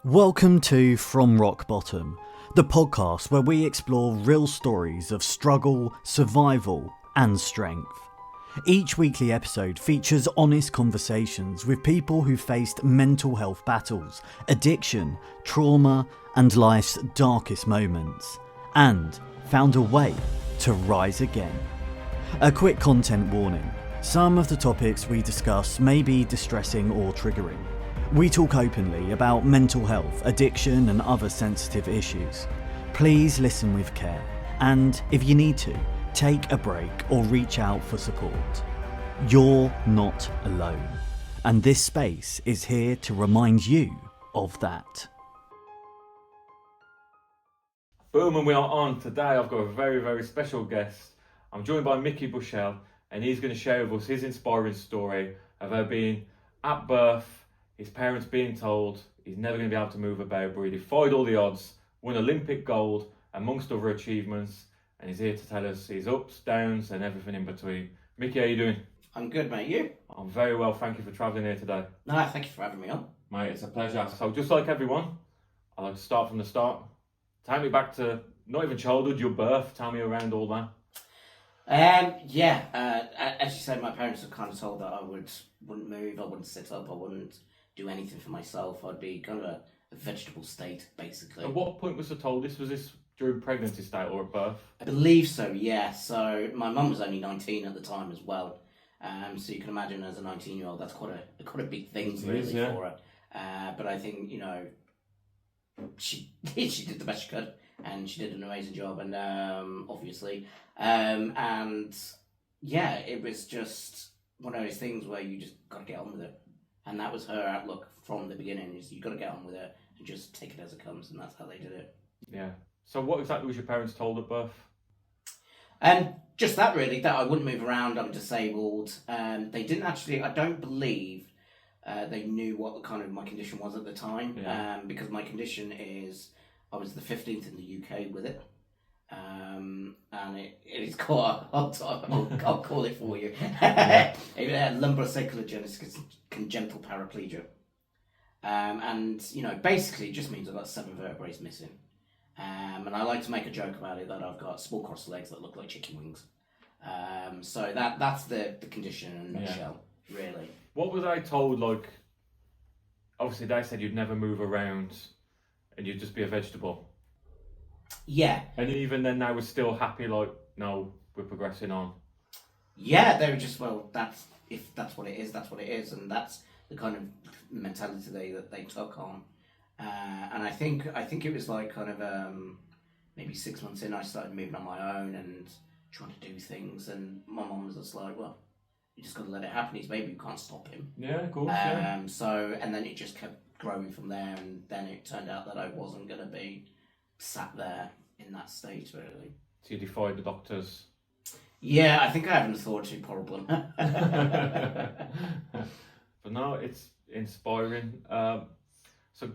Welcome to From Rock Bottom, the podcast where we explore real stories of struggle, survival, and strength. Each weekly episode features honest conversations with people who faced mental health battles, addiction, trauma, and life's darkest moments, and found a way to rise again. A quick content warning: some of the topics we discuss may be distressing or triggering. We talk openly about mental health, addiction, and other sensitive issues. Please listen with care, and if you need to, take a break or reach out for support. You're not alone, and this space is here to remind you of that. Boom, and we are on. Today I've got a very, very special guest. I'm joined by Mickey Bushell, and he's going to share with us his inspiring story of her being at birth, his parents being told he's never going to be able to move about, but he defied all the odds, won Olympic gold, amongst other achievements, and he's here to tell us his ups, downs, and everything in between. Mickey, how you doing? I'm good, mate. You? I'm very well, thank you for travelling here today. No, thank you for having me on. Mate, it's a pleasure. So just like everyone, I like to start from the start. Take me back to, not even childhood, your birth. Tell me around all that. As you said, my parents were kind of told that I wouldn't move, I wouldn't sit up, I wouldn't do anything for myself. I'd be kind of a vegetable state, basically. At what point was I told this? Was this during pregnancy state or at birth? I believe so, yeah. So my mum was only 19 at the time as well. So you can imagine as a 19-year-old, that's quite a big thing really for her. But I think, she did the best she could, and she did an amazing job, and obviously. And yeah, it was just one of those things where you just got to get on with it. And that was her outlook from the beginning, is you got to get on with it and just take it as it comes, and that's how they did it. Yeah. So what exactly was your parents told at birth? Just that really, that I wouldn't move around, I'm disabled. They didn't actually, I don't believe they knew what kind of my condition was at the time, because my condition is, I was the 15th in the UK with it. And it is called, I'll call it for you, lumbosacral congenital paraplegia. And, basically it just means I've got 7 vertebrae missing. And I like to make a joke about it that I've got small crossed legs that look like chicken wings. So that's the condition in a nutshell, really. What was I told, like, obviously they said you'd never move around and you'd just be a vegetable. Yeah. And even then they were still happy, like, no, we're progressing on. Yeah, they were just, if that's what it is, that's what it is. And that's the kind of mentality that they took on. And I think it was like kind of maybe 6 months in, I started moving on my own and trying to do things. And my mum was just like, well, you just got to let it happen. He's baby, you can't stop him. Yeah, of course, So, and then it just kept growing from there. And then it turned out that I wasn't going to be sat there in that state, really. So you defied the doctors? Yeah, I think I have an authority problem. But no, it's inspiring. So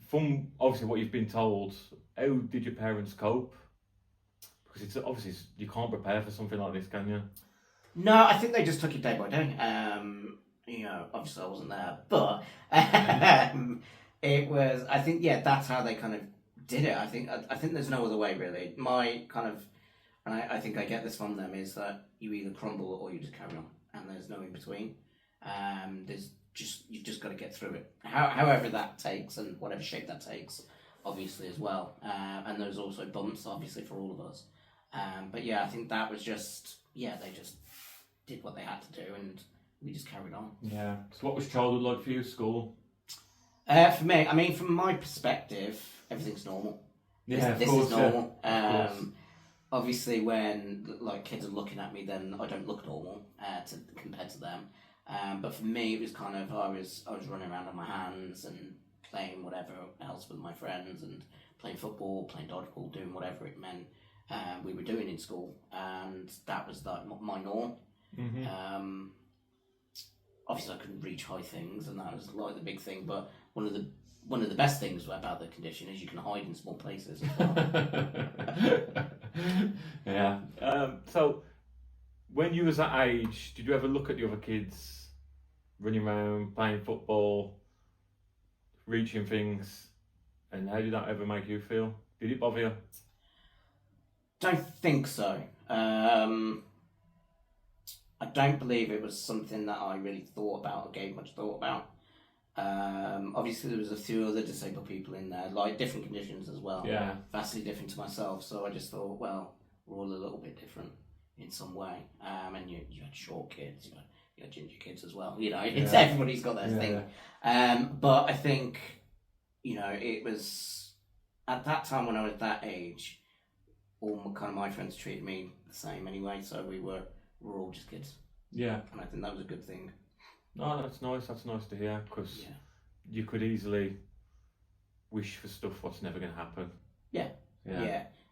from obviously what you've been told, how did your parents cope? Because it's obviously, you can't prepare for something like this, can you? No, I think they just took it day by day. Obviously I wasn't there, but it was, I think, that's how they kind of did it. I think there's no other way, really. My kind of, and I think I get this from them, is that you either crumble or you just carry on, and there's no in between. You've just got to get through it, however that takes, and whatever shape that takes, obviously, as well. And there's also bumps, obviously, for all of us. But yeah, I think that was just, they just did what they had to do, and we just carried on. Yeah. So what was childhood like for you, school? For me, I mean, from my perspective, everything's normal. Yeah, this of course, is normal. Yeah. Obviously, when kids are looking at me, then I don't look normal compared to them. But for me, it was kind of, I was running around on my hands and playing whatever else with my friends, and playing football, playing dodgeball, doing whatever it meant we were doing in school, and that was like my norm. Mm-hmm. Obviously, I couldn't reach high things, and that was like the big thing. But one of the best things about the condition is you can hide in small places as well. Yeah. So when you was that age, did you ever look at the other kids running around, playing football, reaching things, and how did that ever make you feel? Did it bother you? Don't think so. I don't believe it was something that I really thought about or gave much thought about. Obviously, there was a few other disabled people in there, like different conditions as well. Yeah. Vastly different to myself. So I just thought, well, we're all a little bit different in some way. And you had short kids, you had ginger kids as well. It's everybody's got their thing. But I think, it was at that time when I was that age, all my friends treated me the same anyway. So we're all just kids. Yeah. And I think that was a good thing. No, that's nice. That's nice to hear, because you could easily wish for stuff what's never going to happen. Yeah.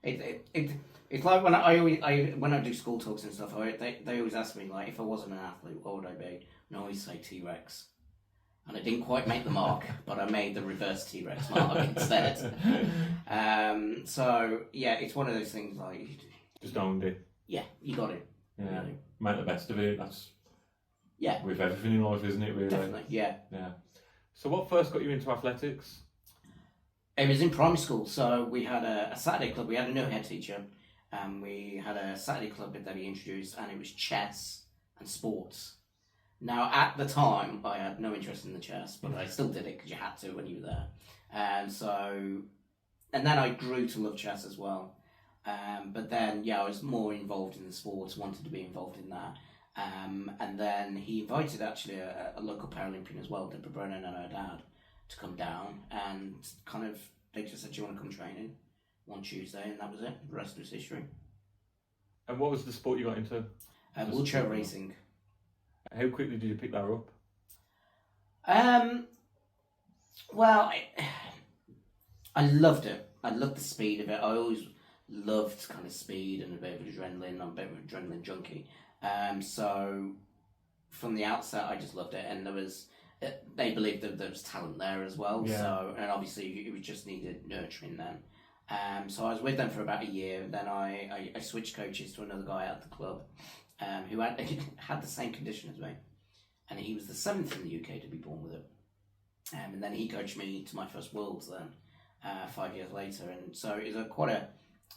It's like when I do school talks and stuff. They always ask me, like, if I wasn't an athlete, what would I be? And I always say T-Rex. And I didn't quite make the mark, but I made the reverse T-Rex mark instead. So yeah, it's one of those things like just owned it. Yeah, you got it. Yeah, make the best of it. That's with everything in life, isn't it? Really. Definitely. Yeah. So what first got you into athletics? It was in primary school. So we had a Saturday club. We had a new head teacher, and we had a Saturday club that he introduced, and it was chess and sports. Now, at the time, I had no interest in the chess, but I still did it because you had to when you were there. And then I grew to love chess as well. But then, I was more involved in the sports, wanted to be involved in that. And then he invited actually a local Paralympian as well, Deborah Brennan and her dad, to come down. And they just said, do you want to come training one Tuesday? And that was it. The rest was history. And what was the sport you got into? Wheelchair racing. How quickly did you pick that up? Well, I loved it. I loved the speed of it. I always loved kind of speed and a bit of adrenaline. I'm a bit of an adrenaline junkie. So from the outset, I just loved it. And they believed that there was talent there as well. Yeah. So, and obviously it just needed nurturing then. So I was with them for about a year. Then I switched coaches to another guy at the club. Who had the same condition as me, and he was the 7th in the UK to be born with it. And then he coached me to my first Worlds then, 5 years later, and so it was quite a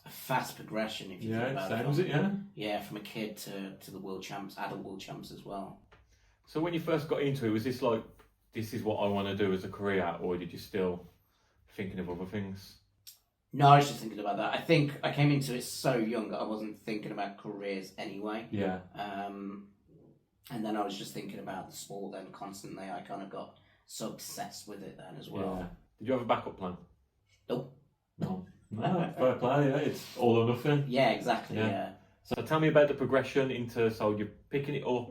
fast progression if you think about it. Yeah, from a kid to the world champs, adult world champs as well. So when you first got into it, was this like, this is what I want to do as a career, or did you still thinking of other things? No, I was just thinking about that. I think I came into it so young that I wasn't thinking about careers anyway. Yeah. And then I was just thinking about the sport then constantly. I kind of got so obsessed with it then as well. Yeah. Did you have a backup plan? Nope. No, fair play, it's all or nothing. Yeah, exactly, yeah. So tell me about the progression into, so you're picking it up,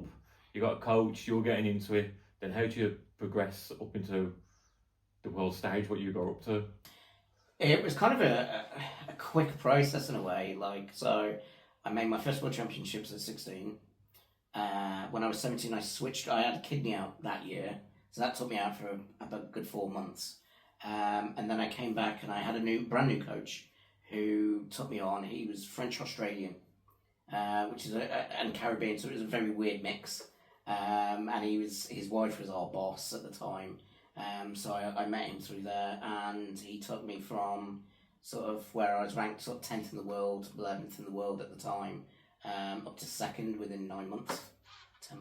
you got a coach, you're getting into it, then how do you progress up into the world stage, what you got up to? It was kind of a quick process in a way. So I made my first world championships at 16. When I was 17, I switched. I had a kidney out that year, so that took me out for about a good 4 months. And then I came back and I had a brand new coach who took me on. He was French Australian, which is and Caribbean, so it was a very weird mix. And his wife was our boss at the time. So I met him through there, and he took me from sort of where I was ranked sort of 10th in the world, 11th in the world at the time, up to 2nd within 10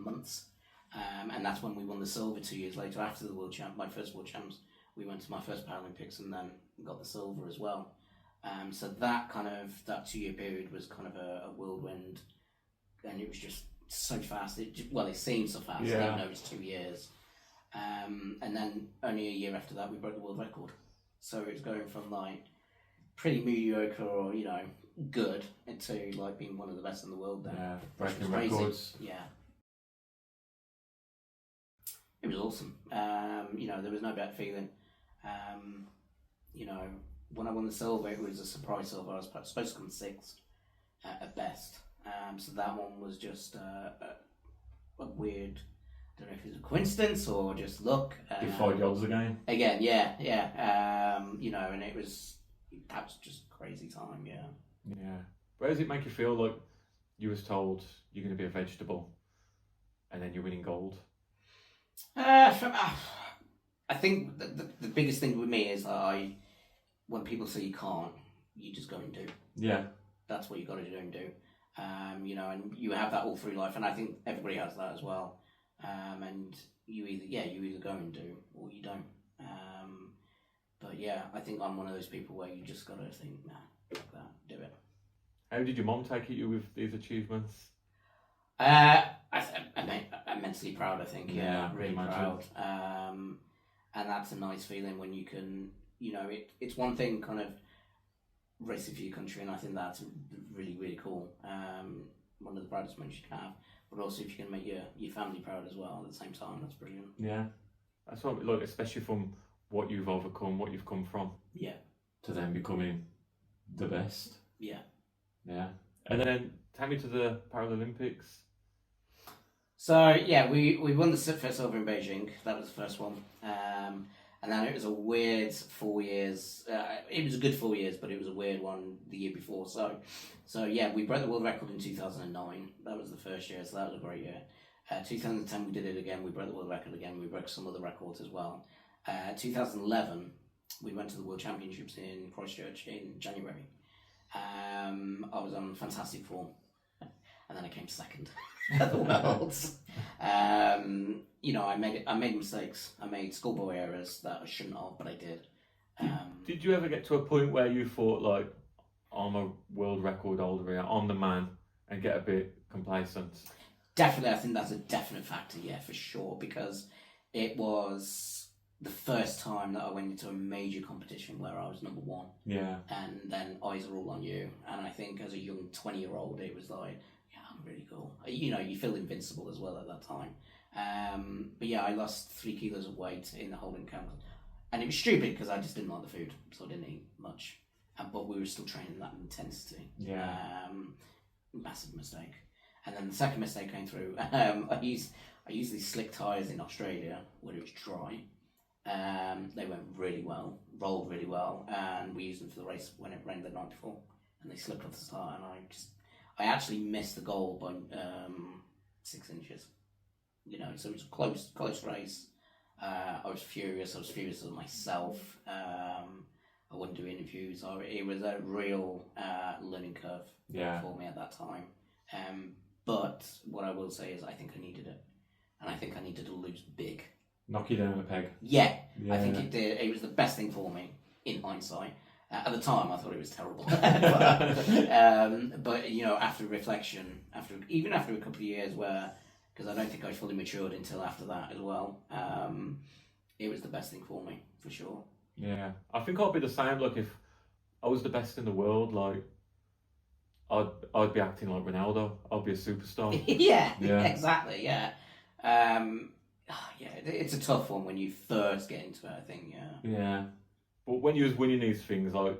months. And that's when we won the silver 2 years later after the my first world champs. We went to my first Paralympics and then got the silver as well. So that 2 year period was kind of a whirlwind, and it was just so fast. It seemed so fast, even though it was 2 years. And then only a year after that, we broke the world record. So it was going from pretty mediocre or good to being one of the best in the world. Then, yeah, breaking records. Yeah, it was awesome. There was no better feeling. When I won the silver, it was a surprise silver. I was supposed to come 6th at best. So that one was just a weird. I don't know if it was a coincidence or just luck. Defied odds again. Again, yeah. And that was just a crazy time, yeah. Yeah. Where does it make you feel like you was told you're going to be a vegetable and then you're winning gold? I think the the biggest thing with me is that when people say you can't, you just go and do. Yeah. That's what you got to do and do. And you have that all through life, and I think everybody has that as well. And you either go and do or you don't. But yeah, I think I'm one of those people where you just got to think, nah, fuck that, do it. How did your mom take you with these achievements? I'm immensely proud, I think. Yeah, really imagine. proud. And that's a nice feeling when you can, it's one thing kind of racing for your country, and I think that's really, really cool. One of the proudest moments you can have. But also if you can make your family proud as well at the same time, that's brilliant. Yeah. That's what, look, especially from what you've overcome, what you've come from. Yeah. To then becoming the best. Yeah. Yeah. And then take me to the Paralympics. So yeah, we won the first silver in Beijing. That was the first one. And then it was a weird 4 years. It was a good 4 years, but it was a weird one the year before. So yeah, we broke the world record in 2009. That was the first year, so that was a great year. 2010 we did it again. We broke the world record again. We broke some other records as well. 2011 we went to the World Championships in Christchurch in January. I was on fantastic form, and then I came second at the Worlds. I made mistakes. I made schoolboy errors that I shouldn't have, but I did. Did you ever get to a point where you thought, like, I'm a world record holder here, I'm the man, and get a bit complacent? Definitely, I think that's a definite factor, yeah, for sure, because it was the first time that I went into a major competition where I was number one. Yeah. And then eyes are all on you. And I think as a young 20-year-old, it was like, yeah, I'm really cool. You feel invincible as well at that time. But yeah, I lost 3 kilos of weight in the holding camp. And it was stupid because I just didn't like the food, so I didn't eat much. But we were still training that intensity. Yeah. Massive mistake. And then the second mistake came through. I used these slick tyres in Australia where it was dry. They went really well, rolled really well, and we used them for the race when it rained the night before, and they slipped off the start, and I actually missed the goal by 6 inches. So it was a close race. I was furious. I was furious with myself. I wouldn't do interviews. It was a real learning curve for me at that time. But what I will say is I think I needed it, and I think I needed to lose big. Knock you down a peg. Yeah, I think it did. It was the best thing for me in hindsight. At the time, I thought it was terrible. but after reflection, after a couple of years because I don't think I fully matured until after that as well, it was the best thing for me, for sure. Yeah, I think I'd be the same. Like, if I was the best in the world, like, I'd be acting like Ronaldo. I'd be a superstar. yeah, exactly, yeah. It's a tough one when you first get into it, I think, yeah. Yeah. But when you was winning these things, like,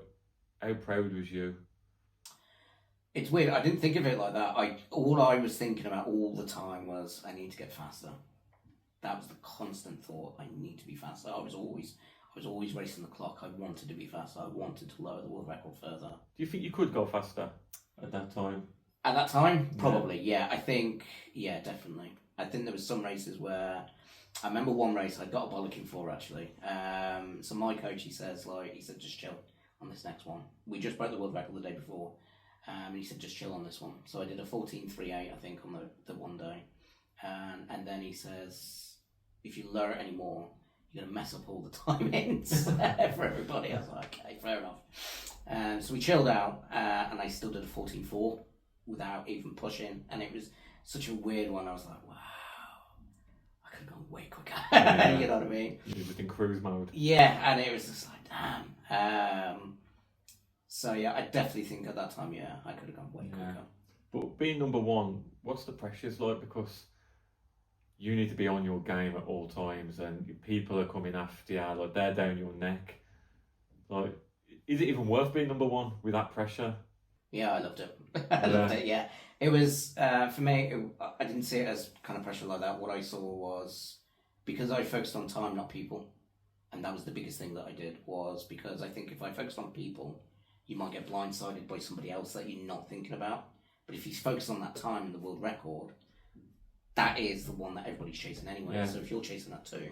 how proud was you? It's weird. I didn't think of it like that. All I was thinking about all the time was I need to get faster. That was the constant thought. I need to be faster. I was always racing the clock. I wanted to be faster. I wanted to lower the world record further. Do you think you could go faster at that time? At that time? Probably, yeah. I think, yeah, definitely. I think there was some races where... I remember one race I got a bollocking for, actually. So my coach, he said, just chill on this next one. We just broke the world record the day before. And he said, just chill on this one. So I did a 14.38, I think, on the one day. And then he says, if you lower it anymore, you're going to mess up all the timings for everybody. I was like, okay, fair enough. So we chilled out, and I still did a 14.4 without even pushing. And it was such a weird one. I was like, wow. I could have gone way quicker. Yeah. You know what I mean? You was in cruise mode. Yeah, and it was just like, damn. So yeah, I definitely think at that time, yeah, I could have gone way quicker. But being number one, what's the pressures like? Because you need to be on your game at all times, and people are coming after you, like, they're down your neck. Like, is it even worth being number one with that pressure? Yeah, I loved it. I loved it, yeah. It was, for me, I didn't see it as kind of pressure like that. What I saw was, because I focused on time, not people, and that was the biggest thing that I did, was because I think if I focused on people, you might get blindsided by somebody else that you're not thinking about. But if you focus on that time in the world record, that is the one that everybody's chasing anyway. Yeah. So if you're chasing that too,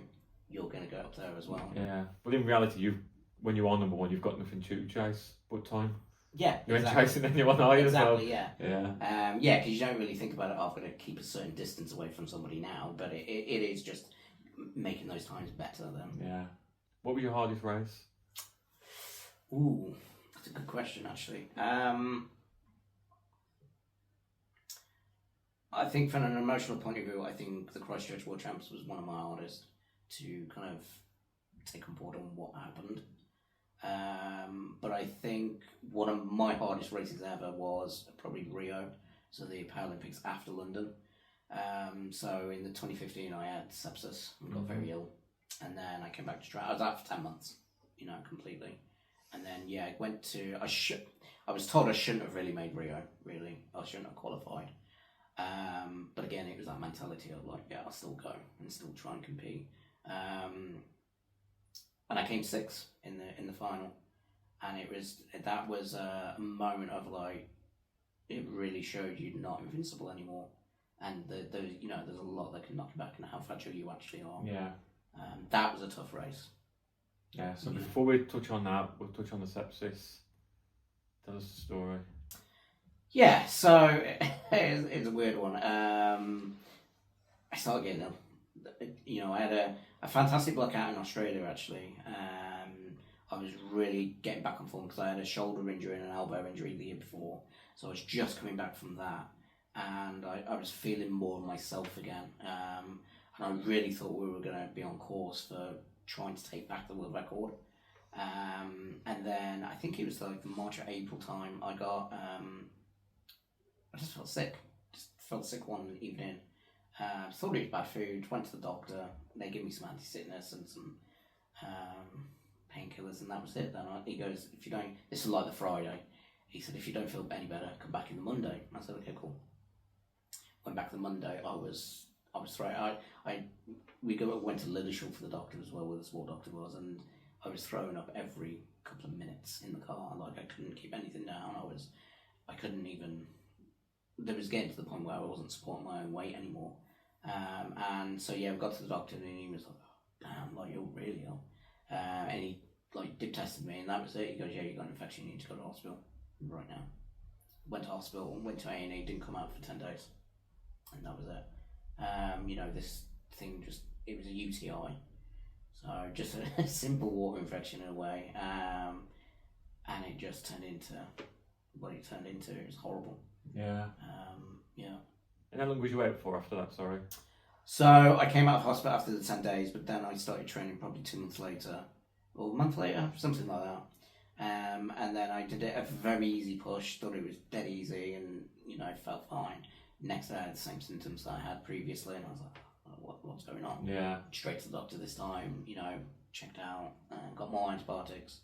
you're going to go up there as well. Yeah, but in reality, when you are number one, you've got nothing to chase but time. Yeah, you ain't chasing anyone, are you? Exactly, so, yeah. Yeah, because you don't really think about it, I've got to keep a certain distance away from somebody now, but it is just making those times better then. Yeah. What was your hardest race? Ooh, that's a good question, actually. I think from an emotional point of view, I think the Christchurch World Champs was one of my hardest to kind of take on board on what happened. But I think one of my hardest races ever was probably Rio, so the Paralympics after London. So in the 2015, I had sepsis and got very ill, and then I came back to train. I was out for 10 months, completely. And then I went to. I was told I shouldn't have really made Rio. Really, I shouldn't have qualified. But again, it was that mentality of like, I'll still go and still try and compete. And I came sixth in the final, and that was a moment of like, it really showed you're not invincible anymore, and there's a lot that can knock you back and how fragile you actually are. Yeah. That was a tough race. Yeah. So before we touch on that, we'll touch on the sepsis. Tell us the story. Yeah, so it's a weird one. I started getting ill. I had a fantastic block out in Australia, actually. I was really getting back on form because I had a shoulder injury and an elbow injury the year before. So I was just coming back from that. And I was feeling more myself again. And I really thought we were going to be on course for trying to take back the world record. And then I think it was like the March or April time, I just felt sick. One evening. Thought it was bad food. Went to the doctor. They gave me some anti-sickness and some painkillers, and that was it. Then he goes, "If you don't," this was like the Friday. He said, "If you don't feel any better, come back in the Monday." I said, "Okay, cool." Went back the Monday. I was throwing. Went to Lillishall for the doctor as well, where the small doctor was, and I was throwing up every couple of minutes in the car. Like I couldn't keep anything down. I couldn't even. There was getting to the point where I wasn't supporting my own weight anymore. And so we got to the doctor and he was like, "Damn, like you're really ill." And he like dip tested me and that was it. He goes, "Yeah, you got an infection. You need to go to hospital right now." Went to hospital, went to A&E, didn't come out for 10 days, and that was it. This thing it was a UTI, so just a simple water infection in a way, and it just turned into what it turned into. It was horrible. Yeah. Yeah. And how long was you out for after that, sorry? So I came out of hospital after the 10 days, but then I started training probably 2 months later, or a month later, something like that. And then I did it a very easy push, thought it was dead easy, and, felt fine. Next day I had the same symptoms that I had previously, and I was like, what's going on? Yeah. Straight to the doctor this time, checked out, got more antibiotics.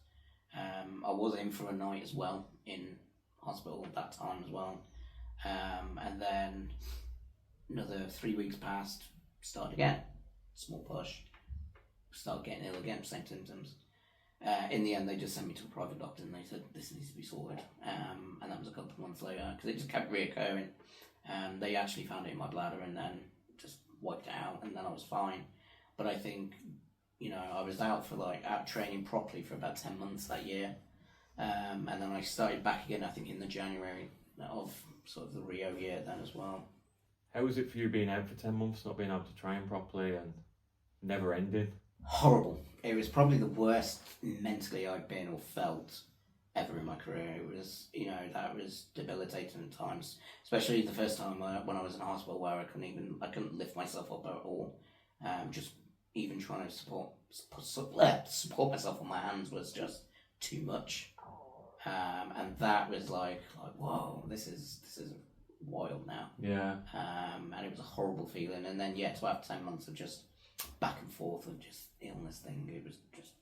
I was in for a night as well, in hospital at that time as well. And then another 3 weeks passed, started again, small push, started getting ill again, same symptoms. In the end, they just sent me to a private doctor and they said, "This needs to be sorted." And that was a couple of months later, because it just kept reoccurring. They actually found it in my bladder and then just wiped it out, and then I was fine. But I think, I was out training properly for about 10 months that year. And then I started back again, I think in the January of sort of the Rio year then as well. How was it for you being out for 10 months, not being able to train properly and never ending? Horrible. It was probably the worst mentally I've been or felt ever in my career. It was, that was debilitating at times, especially the first time when I was in hospital where I couldn't lift myself up at all. Just even trying to support myself on my hands was just too much. And that was like whoa, this is wild now. Yeah. And it was a horrible feeling. And then to have 10 months of just back and forth of just illness thing, it was just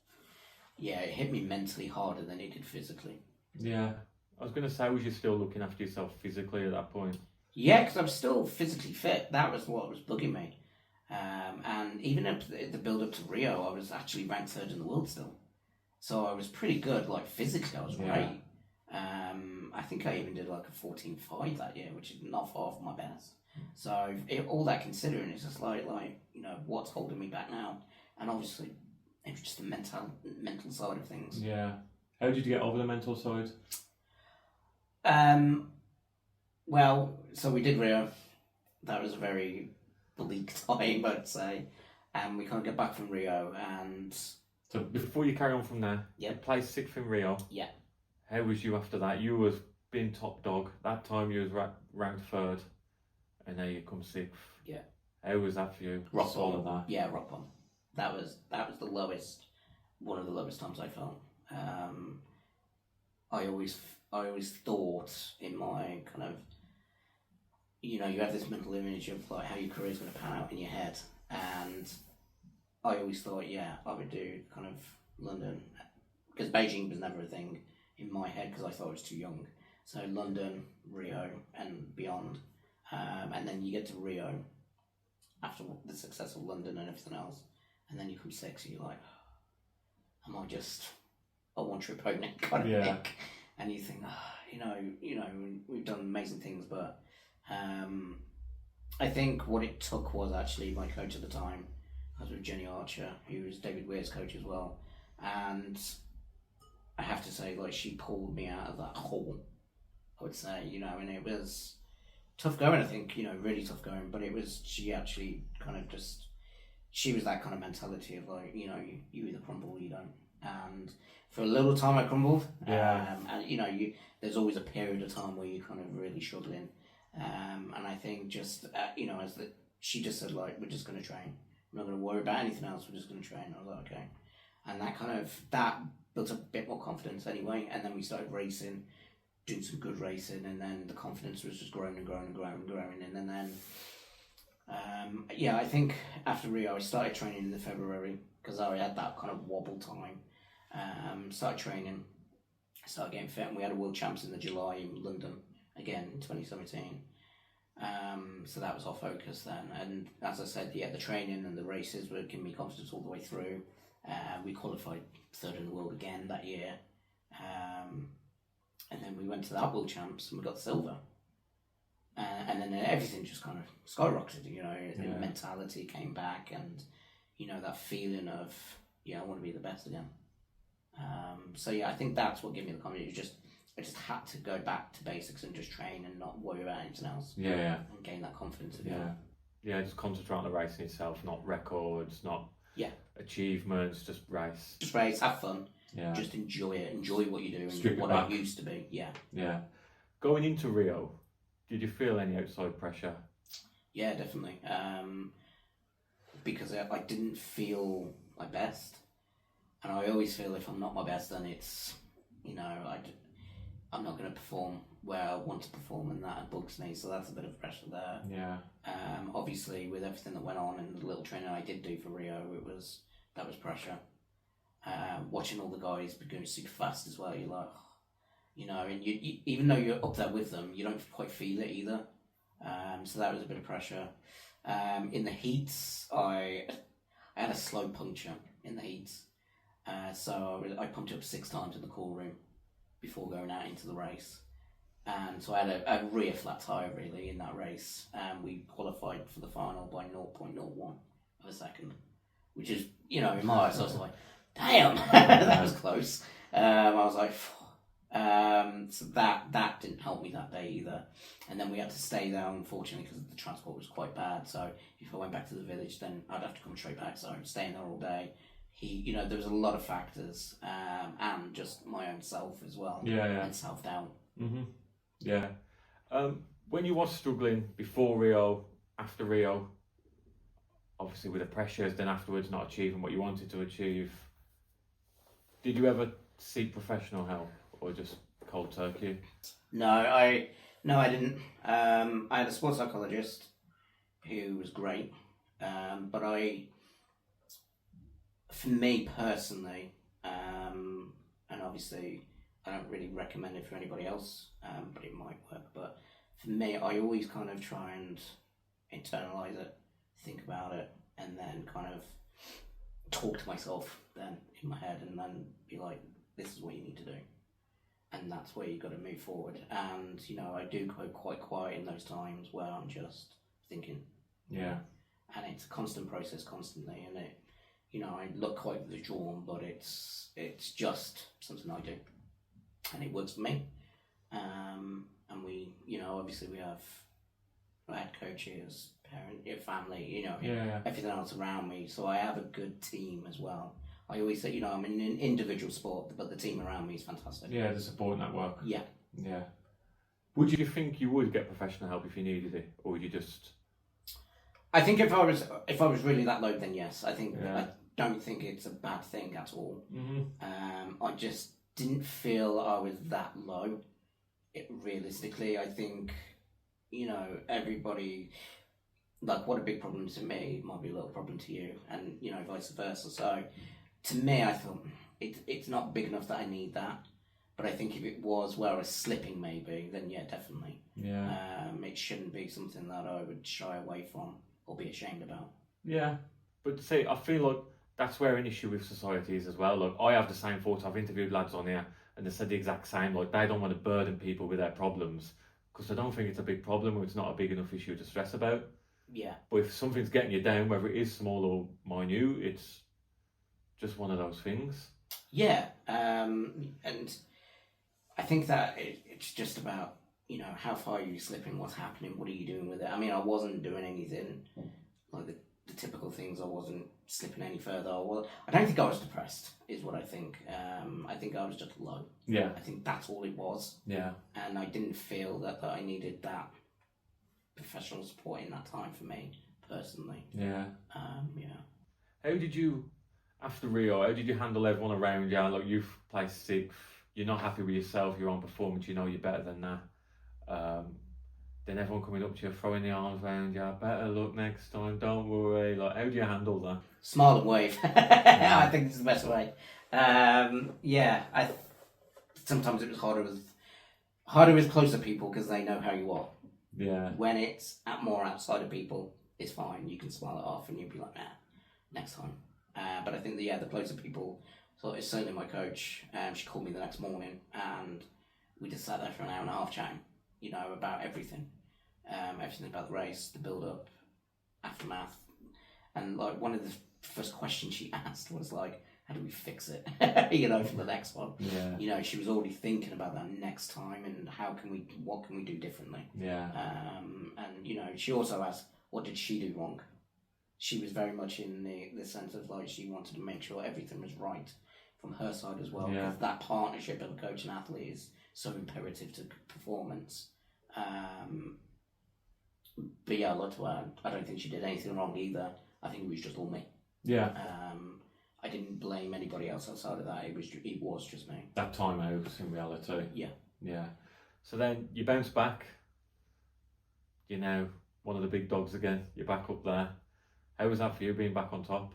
it hit me mentally harder than it did physically. Yeah. I was going to say, was you still looking after yourself physically at that point? Yeah, because I was still physically fit. That was what was bugging me. And even up the build up to Rio, I was actually ranked 3rd in the world still. So I was pretty good, physically I was great. I think I even did a 14.5 that year, which is not far from my best. So all that considering, it's just what's holding me back now? And obviously, it was just the mental side of things. Yeah. How did you get over the mental side? Well, so we did Rio. That was a very bleak time, I'd say. And we can't get back from Rio, and... So before you carry on from there, Yep. you placed 6th in Rio. Yeah. How was you after that? You was being top dog. That time you was ranked 3rd, and now you come 6th. Yeah. How was that for you? Rock All bottom. of that. Yeah, rock bottom. That was the lowest, one of the lowest times I felt. I always thought in my kind of, you know, you have this mental image of like how your career is going to pan out in your head, and I always thought, yeah, I would do kind of London, because Beijing was never a thing in my head because I thought I was too young. So London, Rio, and beyond, and then you get to Rio after the success of London and everything else, and then you come 6th, and you're like, am I just a one trip pony kind of thing? And you think, you know, we've done amazing things, but I think what it took was actually my coach at the time. I was with Jenny Archer, who was David Weir's coach as well, and I have to say, like, she pulled me out of that hole, I would say, you know, and it was tough going, I think, you know, really tough going, but it was, she actually kind of just, she was that kind of mentality of like, you know, you either crumble or you don't. And for a little time I crumbled. Yeah. And you know, there's always a period of time where you're kind of really struggling. And I think just, you know, she just said like, we're just going to train. We're not going to worry about anything else. We're just going to train. I was like, okay. And that built a bit more confidence anyway. And then we started racing, doing some good racing. And then the confidence was just growing and growing and growing and growing. And then, I think after Rio, I started training in the February because I had that kind of wobble time. Started training, started getting fit, and we had a World Champs in the July in London again in 2017. So that was our focus then. And as I said, the training and the races were giving me confidence all the way through. We qualified 3rd in the world again that year. And then we went to that World Champs and we got silver. And then everything just kind of skyrocketed, you know, the mentality came back and, you know, that feeling of, I want to be the best again. I think that's what gave me the confidence. I just had to go back to basics and just train and not worry about anything else. Yeah. And gain that confidence again. Yeah, just concentrate on the racing itself, not records, not achievements, just race. Just race, have fun. Yeah. Just enjoy it. Enjoy what you're doing. Strip what it back. I used to be. Yeah. Yeah. Going into Rio, did you feel any outside pressure? Yeah, definitely. Because I didn't feel my best. And I always feel if I'm not my best, then it's, you know, I'm not going to perform where I want to perform, and that bugs me. So that's a bit of pressure there. Yeah. Obviously, with everything that went on and the little training I did do for Rio, that was pressure. Watching all the guys be going super fast as well, you're like, you know, and you even though you're up there with them, you don't quite feel it either. So that was a bit of pressure. In the heats, I had a slow puncture in the heats. So I pumped up 6 times in the call room before going out into the race. And so I had a rear flat tyre really in that race. We qualified for the final by 0.01 of a second, which is, you know, in my eyes I was like, damn, that was close. I was like, so that didn't help me that day either. And then we had to stay there, unfortunately, because the transport was quite bad. So if I went back to the village, then I'd have to come straight back. So I'm staying there all day. You know, there was a lot of factors, and just my own self as well. And self-doubt. Mm-hmm. Yeah. When you was struggling before Rio, after Rio, obviously with the pressures, then afterwards not achieving what you wanted to achieve, did you ever seek professional help or just cold turkey? No, I didn't. I had a sports psychologist who was great, but for me personally, and obviously I don't really recommend it for anybody else, but it might work. But for me, I always kind of try and internalize it, think about it, and then kind of talk to myself then in my head, and then be like, this is what you need to do. And that's where you've got to move forward. And, you know, I do go quite quiet in those times where I'm just thinking. Yeah. And it's a constant process constantly. And I look quite withdrawn, but it's just something I do, and it works for me. And we, obviously we have head coaches, parent, family, everything else around me. So I have a good team as well. I always say, I'm in an individual sport, but the team around me is fantastic. Yeah, the support network. Yeah. Yeah. Would you think you would get professional help if you needed it, or would you just? I think if I was really that low, then yes. I think Yeah. I don't think it's a bad thing at all. Mm-hmm. I just didn't feel I was that low. Realistically, I think, everybody, like, what a big problem to me might be a little problem to you, and vice versa. So to me, I thought it's not big enough that I need that. But I think if it was where I was slipping, maybe, then yeah, definitely. Yeah. It shouldn't be something that I would shy away from or be ashamed about. Yeah, but see, I feel like that's where an issue with society is as well. Like, I have the same thoughts. I've interviewed lads on here, and they said the exact same. Like, they don't want to burden people with their problems because they don't think it's a big problem or it's not a big enough issue to stress about. Yeah. But if something's getting you down, whether it is small or minute, it's just one of those things. Yeah, and I think that it's just about, how far are you slipping, what's happening, what are you doing with it? I mean, I wasn't doing anything, like the typical things. I wasn't slipping any further. I don't think I was depressed, is what I think. I think I was just low. Yeah. I think that's all it was. Yeah. And I didn't feel that I needed that professional support in that time for me, personally. Yeah. Yeah. How did you, after Rio, how did you handle everyone around you? Like, you've placed sixth, you're not happy with yourself, your own performance, you're better than that. Then everyone coming up to you, throwing the arms around you, better luck next time, don't worry. Like, how do you handle that? Smile and wave. I think this is the best way. Sometimes it was harder with closer people because they know how you are. Yeah. When it's more outside of people, it's fine. You can smile it off and you'll be like, nah, next time. But I think the closer people, so it's certainly my coach. She called me the next morning and we just sat there for an hour and a half chatting, about everything. Everything about the race, the build-up, aftermath. And like one of the first questions she asked was like, how do we fix it, for the next one? Yeah. She was already thinking about that next time and what can we do differently? Yeah. And, she also asked, what did she do wrong? She was very much in the sense of like, she wanted to make sure everything was right from her side as well. Yeah. Because that partnership of a coach and athlete is so imperative to performance. But yeah, I'd love to add, I don't think she did anything wrong either. I think it was just all me. Yeah. I didn't blame anybody else outside of that. It was just me. That time out in reality. Yeah. Yeah. So then you bounce back. You're now one of the big dogs again. You're back up there. How was that for you, being back on top?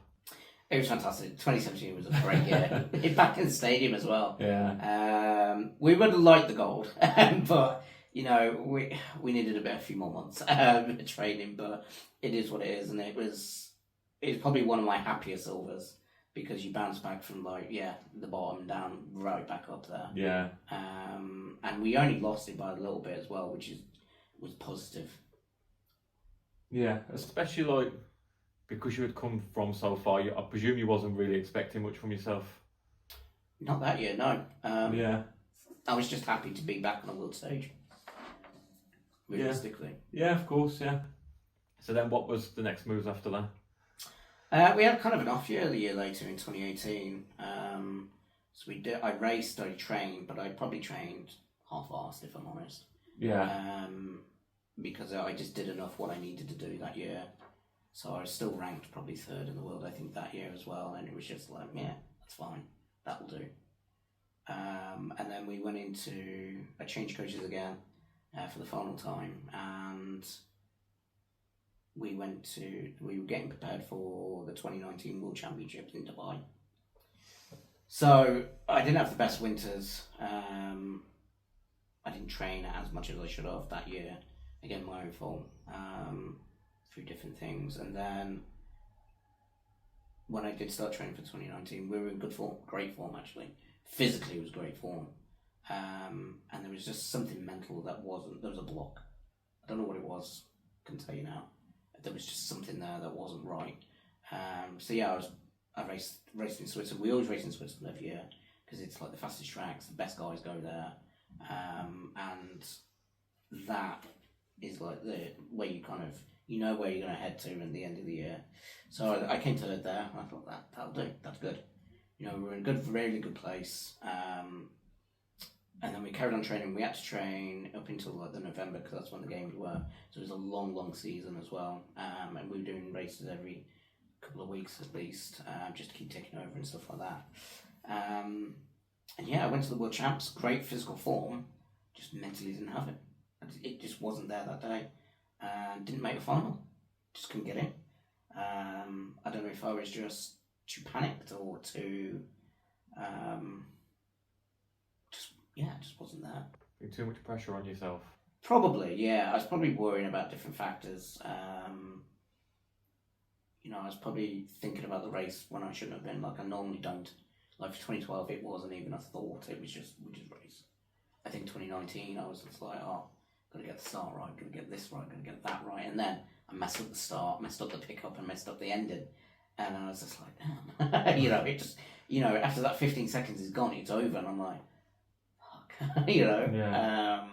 It was fantastic. 2017 was a great year. Back in the stadium as well. Yeah. We would have liked the gold, but we needed a few more months of training. But it is what it is, and it's probably one of my happier silvers because you bounce back from the bottom down right back up there. Yeah. And we only lost it by a little bit as well, which was positive. Yeah, especially because you had come from so far. I presume you wasn't really expecting much from yourself. Not that year, no. Yeah. I was just happy to be back on a world stage. Realistically. Yeah, of course, yeah. So then what was the next moves after that? We had kind of an off year the year later in 2018. So I raced, I trained, but I probably trained half-assed if I'm honest. Yeah. Because I just did enough what I needed to do that year. So I was still ranked probably third in the world, I think, that year as well. And it was just like, yeah, that's fine. That'll do. And then we went into, I changed coaches again for the final time. And we were getting prepared for the 2019 World Championships in Dubai. So I didn't have the best winters. I didn't train as much as I should have that year. Again, my own fault. Through different things. And then when I did start training for 2019, we were in good form, great form actually. Physically it was great form. And there was just something mental there was a block. I don't know what it was, couldn't tell you now. There was just something there that wasn't right. So yeah, I was I raced in Switzerland. We always race in Switzerland every year because it's like the fastest tracks, the best guys go there, and that is like the where you kind of where you're going to head to at the end of the year. So I came to it there, and I thought that'll do. That's good. We're in a really good place. And then we carried on training. We had to train up until like the November because that's when the games were. So it was a long season as well. And we were doing races every couple of weeks at least, just to keep taking over and stuff like that. And yeah, I went to the World Champs. Great physical form, just mentally didn't have it. It just wasn't there that day. Didn't make a final. Just couldn't get in. I don't know if I was just too panicked or too. Just wasn't there. Too much pressure on yourself. Probably, yeah. I was probably worrying about different factors. I was probably thinking about the race when I shouldn't have been. Like I normally don't. Like for 2012, it wasn't even a thought. It was just we just race. I think 2019, I was just like, gotta get the start right, gotta get this right, gotta get that right, and then I messed up the start, messed up the pickup, and messed up the ending, and I was just like, damn. It just, after that 15 seconds is gone, it's over, and I'm like. Yeah.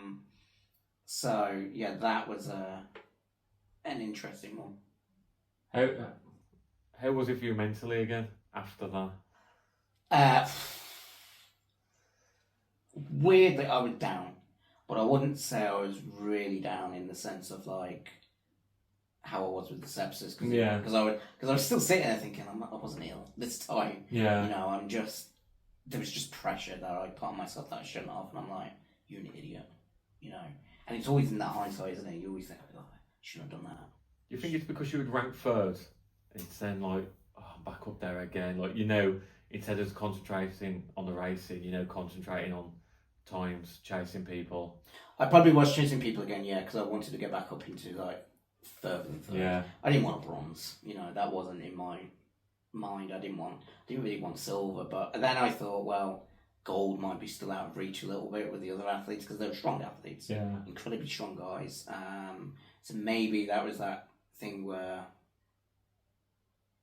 So yeah, that was an interesting one. How was it for you mentally again after that? Weirdly, I was down, but I wouldn't say I was really down in the sense of like how I was with the sepsis. Because I was still sitting there thinking I wasn't ill this time. Yeah. There was just pressure that I put on myself that I shouldn't have, and I'm like, you're an idiot, And it's always in that hindsight, isn't it? You always think, I shouldn't have done that. You think it's because you would rank third, and it's then like, I'm back up there again. Like, instead of concentrating on the racing, concentrating on times, chasing people. I probably was chasing people again, yeah, because I wanted to get back up into like third and third. Yeah. I didn't want a bronze, that wasn't in my mind. I didn't really want silver, but then I thought, well, gold might be still out of reach a little bit with the other athletes because they were strong athletes, incredibly strong guys. So maybe that was that thing where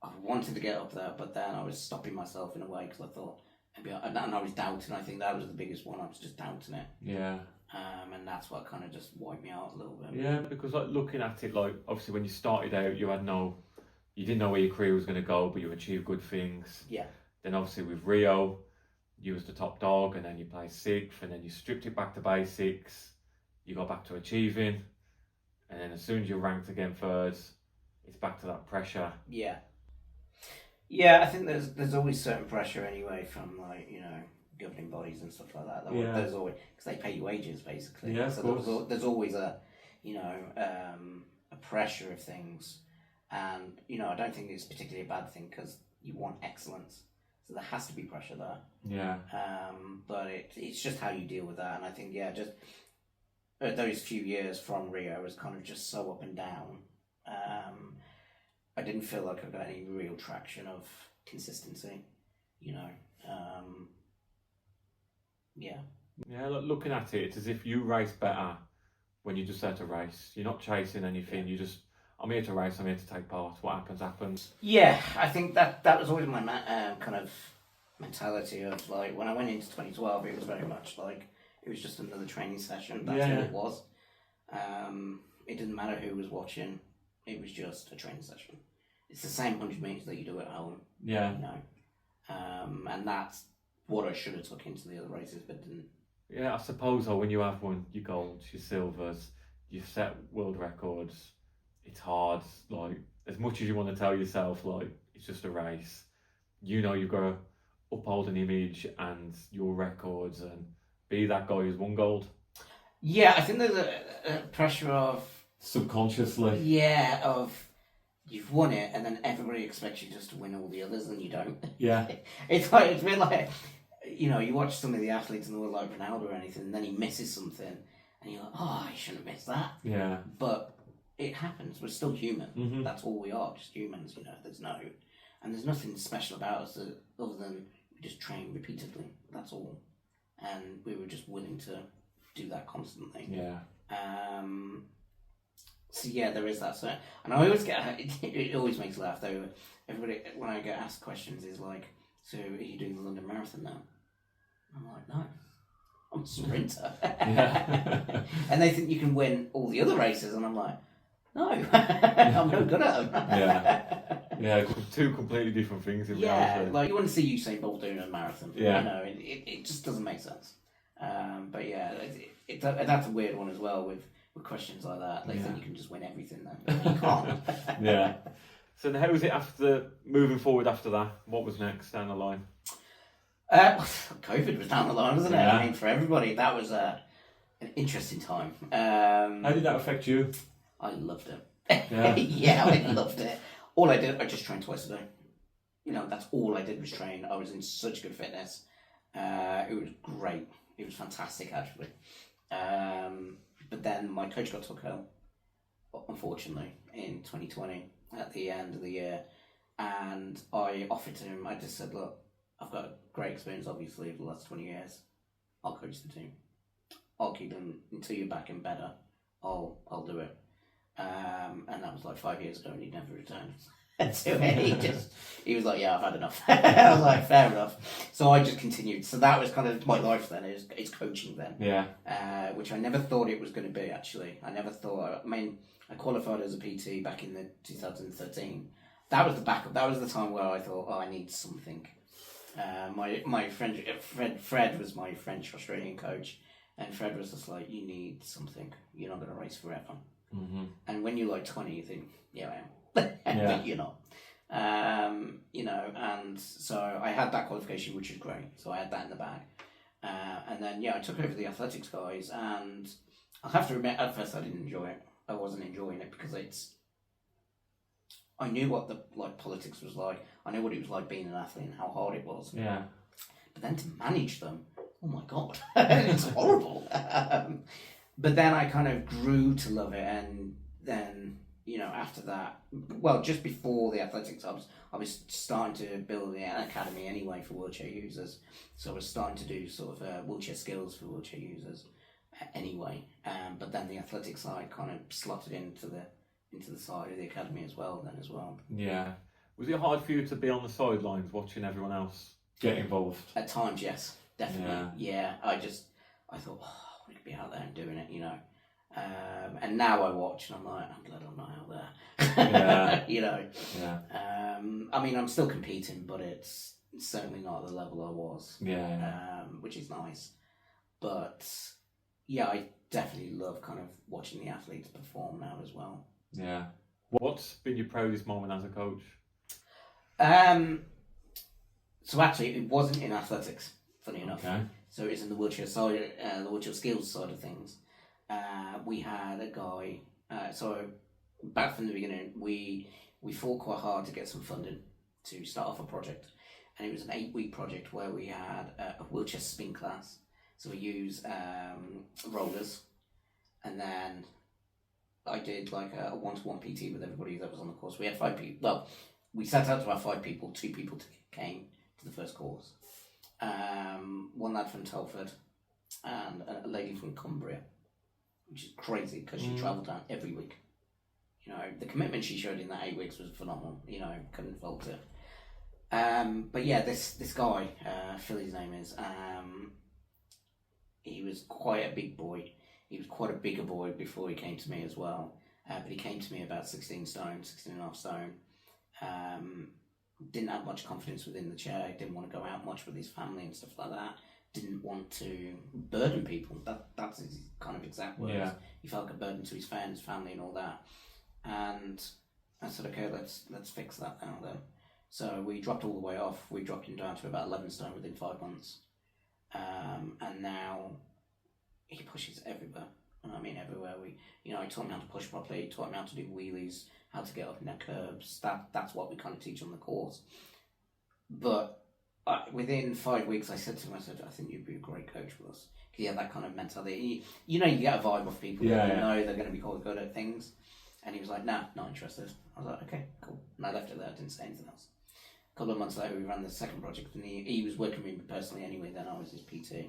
I wanted to get up there, but then I was stopping myself in a way because I thought maybe, and I was doubting. I think that was the biggest one. I was just doubting it. Yeah. And that's what kind of just wiped me out a little bit. Yeah, because like looking at it, like obviously when you started out, you didn't know where your career was going to go, but you achieved good things. Yeah. Then obviously with Rio, you was the top dog, and then you played sixth, and then you stripped it back to basics. You got back to achieving, and then as soon as you're ranked again third, it's back to that pressure. Yeah. Yeah, I think there's always certain pressure anyway from like governing bodies and stuff like that. There's always because they pay you wages basically. Yeah, so of course. There's always a a pressure of things. And, I don't think it's particularly a bad thing because you want excellence. So there has to be pressure there. Yeah. But it's just how you deal with that. And I think, just those few years from Rio was kind of just so up and down. I didn't feel like I got any real traction of consistency, Yeah. Yeah, looking at it, it's as if you race better when you just there to race. You're not chasing anything, you just... I'm here to race, I'm here to take part. What happens, happens. Yeah, I think that was always my kind of mentality of like, when I went into 2012, it was very much like, it was just another training session. That's all it was. It didn't matter who was watching, it was just a training session. It's the same 100 metres that you do at home. Yeah. And that's what I should have took into the other races, but didn't. Yeah, I suppose when you have won your golds, your silvers, you've set world records. It's hard, like, as much as you want to tell yourself, like, it's just a race, you've got to uphold an image and your records and be that guy who's won gold. Yeah, I think there's a pressure of... Subconsciously. Yeah, of you've won it and then everybody expects you just to win all the others and you don't. Yeah. It's a bit like, you watch some of the athletes in the world like Ronaldo or anything and then he misses something and you're like, I shouldn't have missed that. Yeah. But... it happens. We're still human. Mm-hmm. That's all we are, just humans. There's nothing special about us other than we just train repeatedly. That's all, and we were just willing to do that constantly. Yeah. So yeah, there is that. So, and I always get it always makes me laugh though. Everybody when I get asked questions is like, "So are you doing the London Marathon now?" I'm like, "No, I'm a sprinter." And they think you can win all the other races, and I'm like, "No, I'm no good at them." Yeah, two completely different things in reality. Like you wouldn't see Usain Bolt doing a marathon. Yeah, you know, it just doesn't make sense. But yeah, that's a weird one as well with questions like that. They think you can just win everything then. You can't. Yeah. So how was it after moving forward after that? What was next down the line? COVID was down the line, wasn't it? Yeah. I mean, for everybody, that was an interesting time. How did that affect you? I loved it. Yeah. I loved it. All I did, I just trained twice a day. You know, that's all I did was train. I was in such good fitness. It was great. It was fantastic, actually. But then my coach got took ill, unfortunately, in 2020 at the end of the year. And I offered to him, I just said, look, I've got a great experience, obviously, over the last 20 years. I'll coach the team. I'll keep them until you're back and better. I'll do it. And that was like 5 years ago, and he never returned to it. He was like, yeah, I've had enough. I was like, fair enough. So I just continued. So that was kind of my life then. It's coaching then. Yeah. Which I never thought it was going to be, actually. I never thought. I mean, I qualified as a PT back in the 2013. That was the backup. That was the time where I thought, I need something. My friend Fred was my French Australian coach, and Fred was just like, you need something. You're not going to race forever. Mm-hmm. And when you're like 20, you think, yeah, I am. But you're not. You know, and so I had that qualification, which was great. So I had that in the bag. And then, I took over the athletics guys, and I have to admit, at first I didn't enjoy it. I wasn't enjoying it because I knew what the politics was like. I knew what it was like being an athlete and how hard it was. Yeah. But then to manage them, oh my God, it's horrible. But then I kind of grew to love it, and then, after that, well, just before the athletics, I was starting to build an academy anyway for wheelchair users. So I was starting to do sort of wheelchair skills for wheelchair users anyway. But then the athletics side kind of slotted into the side of the academy as well. Yeah. Was it hard for you to be on the sidelines watching everyone else get involved? At times, yes, definitely. Yeah. I thought, I want to be out there and doing it, and now I watch and I'm like, I'm glad I'm not out there. Yeah. I mean, I'm still competing, but it's certainly not at the level I was. Which is nice. But yeah, I definitely love kind of watching the athletes perform now as well. Yeah. What's been your proudest moment as a coach? So actually, it wasn't in athletics, funny enough. Okay. So it's in the wheelchair side, the wheelchair skills side of things. We had a guy. So back from the beginning, we fought quite hard to get some funding to start off a project, and it was an 8-week project where we had a wheelchair spin class. So we use rollers, and then I did like a 1-to-1 PT with everybody that was on the course. We had 5 people. Well, we set out to have 5 people. 2 people came to the first course. One lad from Telford and a lady from Cumbria, which is crazy because she travelled down every week. The commitment she showed in that 8 weeks was phenomenal. Couldn't fault it. But yeah, this guy, Phil his name is, he was quite a big boy. He was quite a bigger boy before he came to me as well. But he came to me about 16 and a half stone. Didn't have much confidence within the chair. Didn't want to go out much with his family and stuff like that. Didn't want to burden people. That's his kind of exact words. Yeah. He felt like a burden to his friends, family, and all that. And I said, okay, let's fix that now then. So we dropped all the way off. We dropped him down to about 11 stone within 5 months. And now he pushes everywhere. I mean, everywhere. I taught him how to push properly, taught him how to do wheelies, how to get up in their curbs. That's what we kind of teach on the course. But within 5 weeks, I said to him, I think you'd be a great coach for us. Because he had that kind of mentality. You get a vibe of people that know they're going to be quite good at things. And he was like, nah, not interested. I was like, okay, cool. And I left it there, didn't say anything else. A couple of months later, we ran the second project, and he was working with me personally anyway, then I was his PT.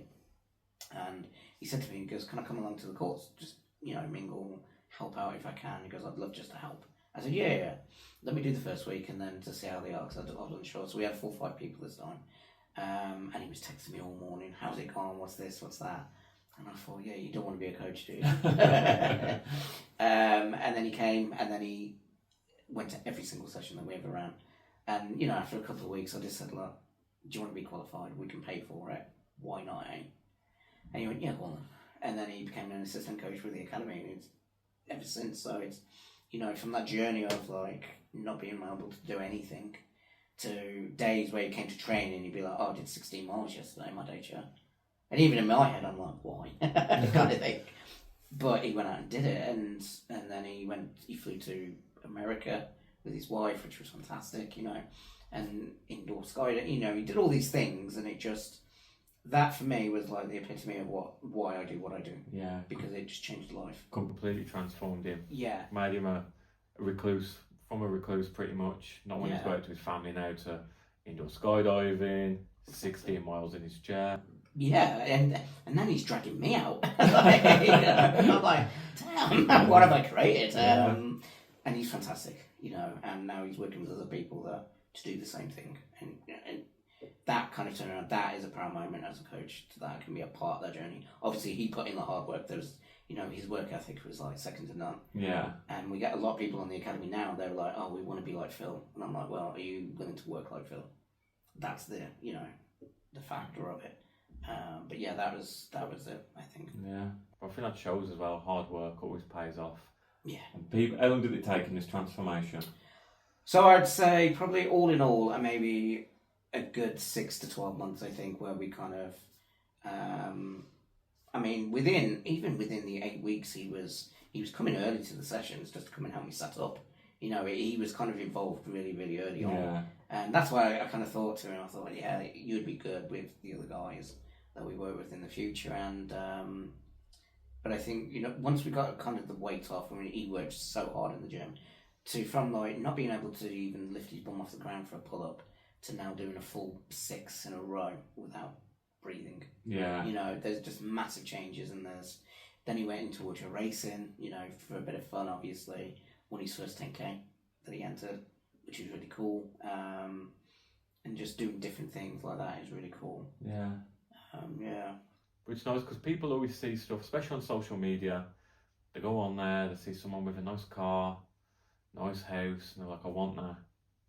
And he said to me, he goes, can I come along to the course? Just, mingle, help out if I can. He goes, I'd love just to help. I said, yeah. Let me do the first week and then to see how they are, because I wasn't sure. So we had 4 or 5 people this time. And he was texting me all morning, how's it gone, what's this, what's that? And I thought, yeah, you don't want to be a coach, do you? And then he came, and then he went to every single session that we ever ran. And, after a couple of weeks, I just said, look, do you want to be qualified? We can pay for it. Why not, eh? And he went, yeah, go on then. And then he became an assistant coach with the academy, and it's ever since. So it's, from that journey of, not being able to do anything to days where he came to train and he'd be like, oh, I did 16 miles yesterday, my day chair. And even in my head, I'm like, why? Kind of thing. But he went out and did it, and then he flew to America with his wife, which was fantastic, and indoor sky, he did all these things, and it just, that for me was like the epitome of why I do what I do. Yeah. Because it just changed life. Completely transformed him. Yeah. Made him a recluse, from a recluse pretty much, not wanting to go out to his family now, to indoor skydiving, 16 miles in his chair. Yeah, and then he's dragging me out. I'm like, damn, what have I created? And he's fantastic, and now he's working with other people to do the same thing. And that kind of turnaround, that is a proud moment as a coach, that can be a part of that journey. Obviously, he put in the hard work. There's, his work ethic was like second to none. Yeah. And we get a lot of people on the academy now, they're like, oh, we want to be like Phil. And I'm like, well, are you willing to work like Phil? That's the factor of it. But yeah, that was it, I think. Yeah, I think that shows as well. Hard work always pays off. Yeah. And people, how long did it take in this transformation? So I'd say probably all in all, maybe a good 6 to 12 months. I think where we kind of, within the 8 weeks, he was coming early to the sessions just to come and help me set up. He was kind of involved really, really early on. Yeah. And that's why I kind of thought to him, I thought, yeah, you'd be good with the other guys that we work with in the future. And but I think, once we got kind of the weight off, he worked so hard in the gym, from not being able to even lift his bum off the ground for a pull-up to now doing a full 6 in a row without breathing. Yeah. There's just massive changes, and then he went into ultra racing, for a bit of fun, obviously. Won his first 10K that he entered, which is really cool. And just doing different things like that is really cool. Yeah. Yeah. Which is nice, because people always see stuff, especially on social media. They go on there, they see someone with a nice car, nice house, and they're like, I want that.